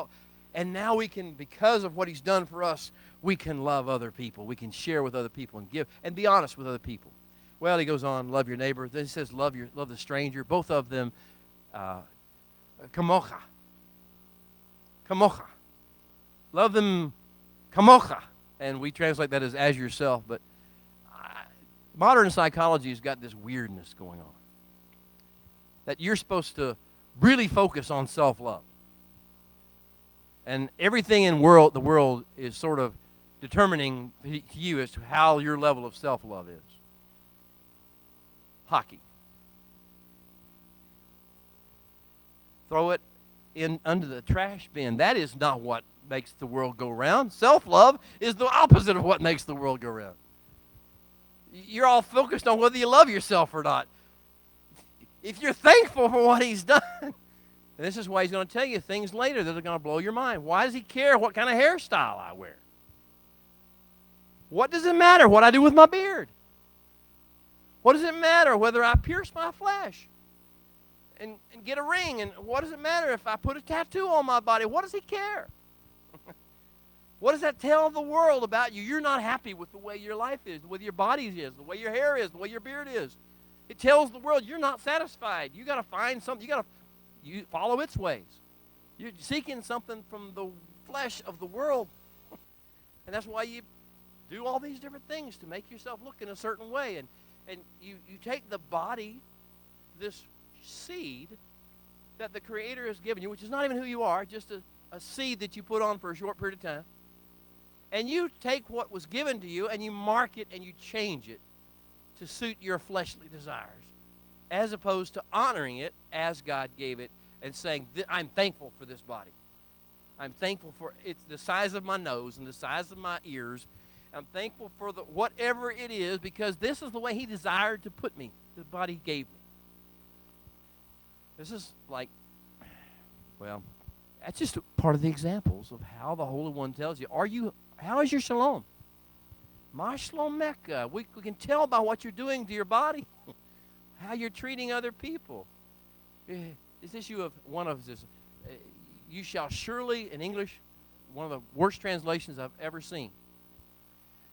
and now we can, because of what he's done for us, we can love other people. We can share with other people and give and be honest with other people. Well, he goes on, love your neighbor. Then he says, love the stranger. Both of them, kamocha. Kamocha. Love them kamocha. And we translate that as yourself, but modern psychology has got this weirdness going on, that you're supposed to really focus on self-love. And everything in the world is sort of determining to you as to how your level of self-love is. Hockey. Throw it in under the trash bin. That is not what makes the world go round. Self-love is the opposite of what makes the world go round. You're all focused on whether you love yourself or not. If you're thankful for what he's done, and this is why he's going to tell you things later that are going to blow your mind. Why does he care what kind of hairstyle I wear? What does it matter what I do with my beard? What does it matter whether I pierce my flesh and get a ring? And what does it matter if I put a tattoo on my body? What does he care? What does that tell the world about you? You're not happy with the way your life is, the way your body is, the way your hair is, the way your beard is. It tells the world you're not satisfied. You got to find something. You follow its ways. You're seeking something from the flesh of the world. And that's why you do all these different things to make yourself look in a certain way. And you take the body, this seed that the Creator has given you, which is not even who you are, just a seed that you put on for a short period of time. And you take what was given to you and you mark it and you change it to suit your fleshly desires, as opposed to honoring it as God gave it and saying, I'm thankful for this body. I'm thankful for it's the size of my nose and the size of my ears. I'm thankful for whatever it is, because this is the way he desired to put me, the body he gave me. This is like, well, that's just part of the examples of how the Holy One tells you, how is your shalom? My shalom Mecca. We can tell by what you're doing to your body, how you're treating other people. This issue of one of this, you shall surely, in English, one of the worst translations I've ever seen.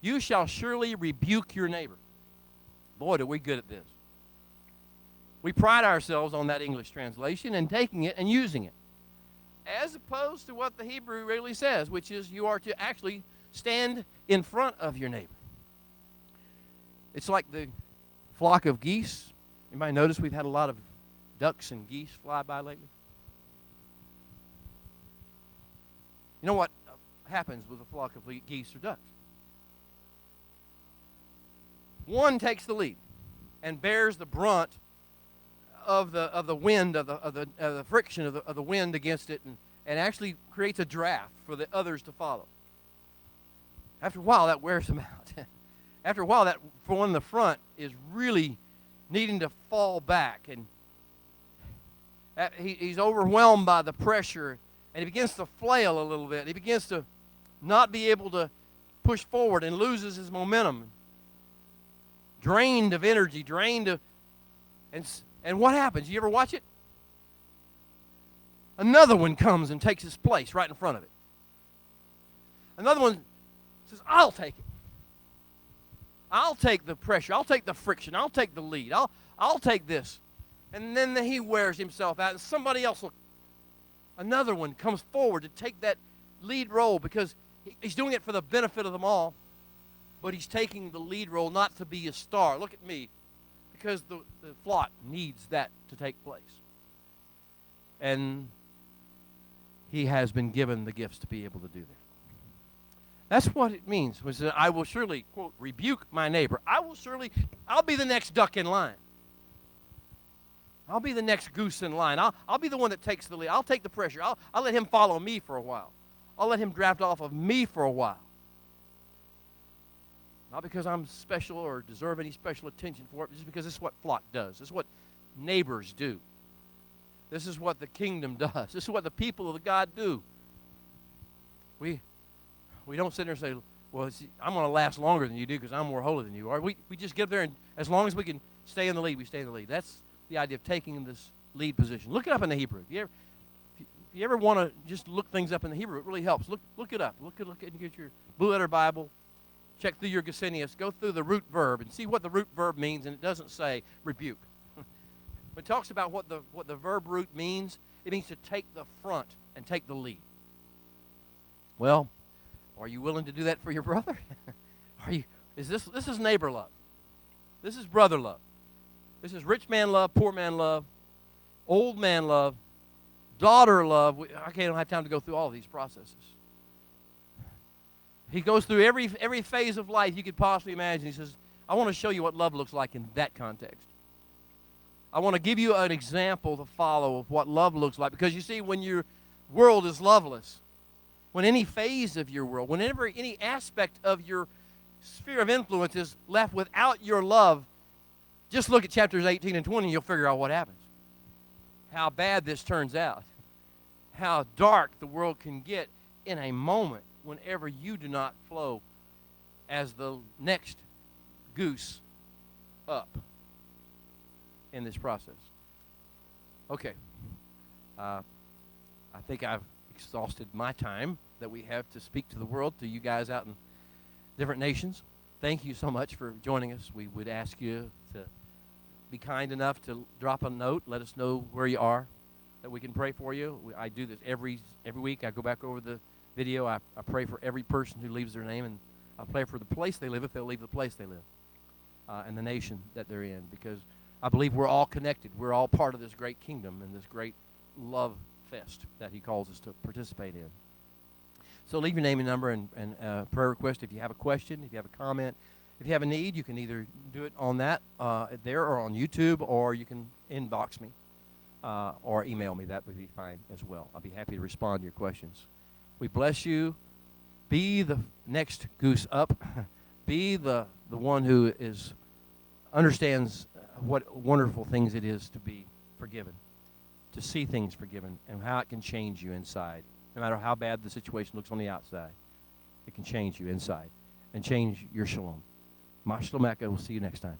You shall surely rebuke your neighbor. Boy, are we good at this. We pride ourselves on that English translation and taking it and using it, as opposed to what the Hebrew really says, which is you are to actually stand in front of your neighbor. It's like the flock of geese. Anybody notice we've had a lot of ducks and geese fly by lately? You know what happens with a flock of geese or ducks? One takes the lead and bears the brunt of the wind, of the friction of the wind against it, and actually creates a draft for the others to follow. After a while, that wears them out. After a while, that one in the front is really needing to fall back, and he's overwhelmed by the pressure, and he begins to flail a little bit. He begins to not be able to push forward and loses his momentum. Drained of energy, and what happens? You ever watch it? Another one comes and takes his place right in front of it. Another one says, I'll take it. I'll take the pressure. I'll take the friction. I'll take the lead. I'll take this. And then he wears himself out, and somebody else another one comes forward to take that lead role, because he's doing it for the benefit of them all, but he's taking the lead role not to be a star. Look at me, because the flock needs that to take place. And he has been given the gifts to be able to do that. That's what it means. I will surely, quote, rebuke my neighbor. I'll be the next duck in line. I'll be the next goose in line. I'll be the one that takes the lead. I'll take the pressure. I'll let him follow me for a while. I'll let him draft off of me for a while. Not because I'm special or deserve any special attention for it, just because this is what flock does. This is what neighbors do. This is what the kingdom does. This is what the people of God do. We don't sit there and say, well, I'm going to last longer than you do because I'm more holy than you are. We just get up there, and as long as we can stay in the lead, we stay in the lead. That's the idea of taking this lead position. Look it up in the Hebrew. If you ever want to just look things up in the Hebrew, it really helps. Look it up. Look at get your Blue Letter Bible. Check through your Gesenius. Go through the root verb and see what the root verb means, and it doesn't say rebuke. When it talks about what the verb root means, it means to take the front and take the lead. Well, are you willing to do that for your brother? This is neighbor love. This is brother love. This is rich man love, poor man love, old man love, daughter love. I don't have time to go through all of these processes. He goes through every phase of life you could possibly imagine. He says, I want to show you what love looks like in that context. I want to give you an example to follow of what love looks like. Because you see, when your world is loveless, when any phase of your world, whenever any aspect of your sphere of influence is left without your love, just look at chapters 18 and 20 and you'll figure out what happens. How bad this turns out. How dark the world can get in a moment whenever you do not flow as the next goose up in this process. Okay. I think I've exhausted my time that we have to speak to the world, to you guys out in different nations. Thank you so much for joining us. We would ask you to be kind enough to drop a note. Let us know where you are, that we can pray for you. I do this every week. I go back over the video. I pray for every person who leaves their name, and I pray for the place they live if they'll leave the place they live, and the nation that they're in, because I believe we're all connected. We're all part of this great kingdom and this great love fest that he calls us to participate in. So leave your name and number and prayer request. If you have a question, if you have a comment, if you have a need, you can either do it on that there or on YouTube, or you can inbox me or email me. That would be fine as well. I'll be happy to respond to your questions. We bless you. Be the next goose up. Be the one who understands what wonderful things it is to be forgiven, to see things forgiven, and how it can change you inside. No matter how bad the situation looks on the outside, it can change you inside and change your shalom. Ma shalom. We'll see you next time.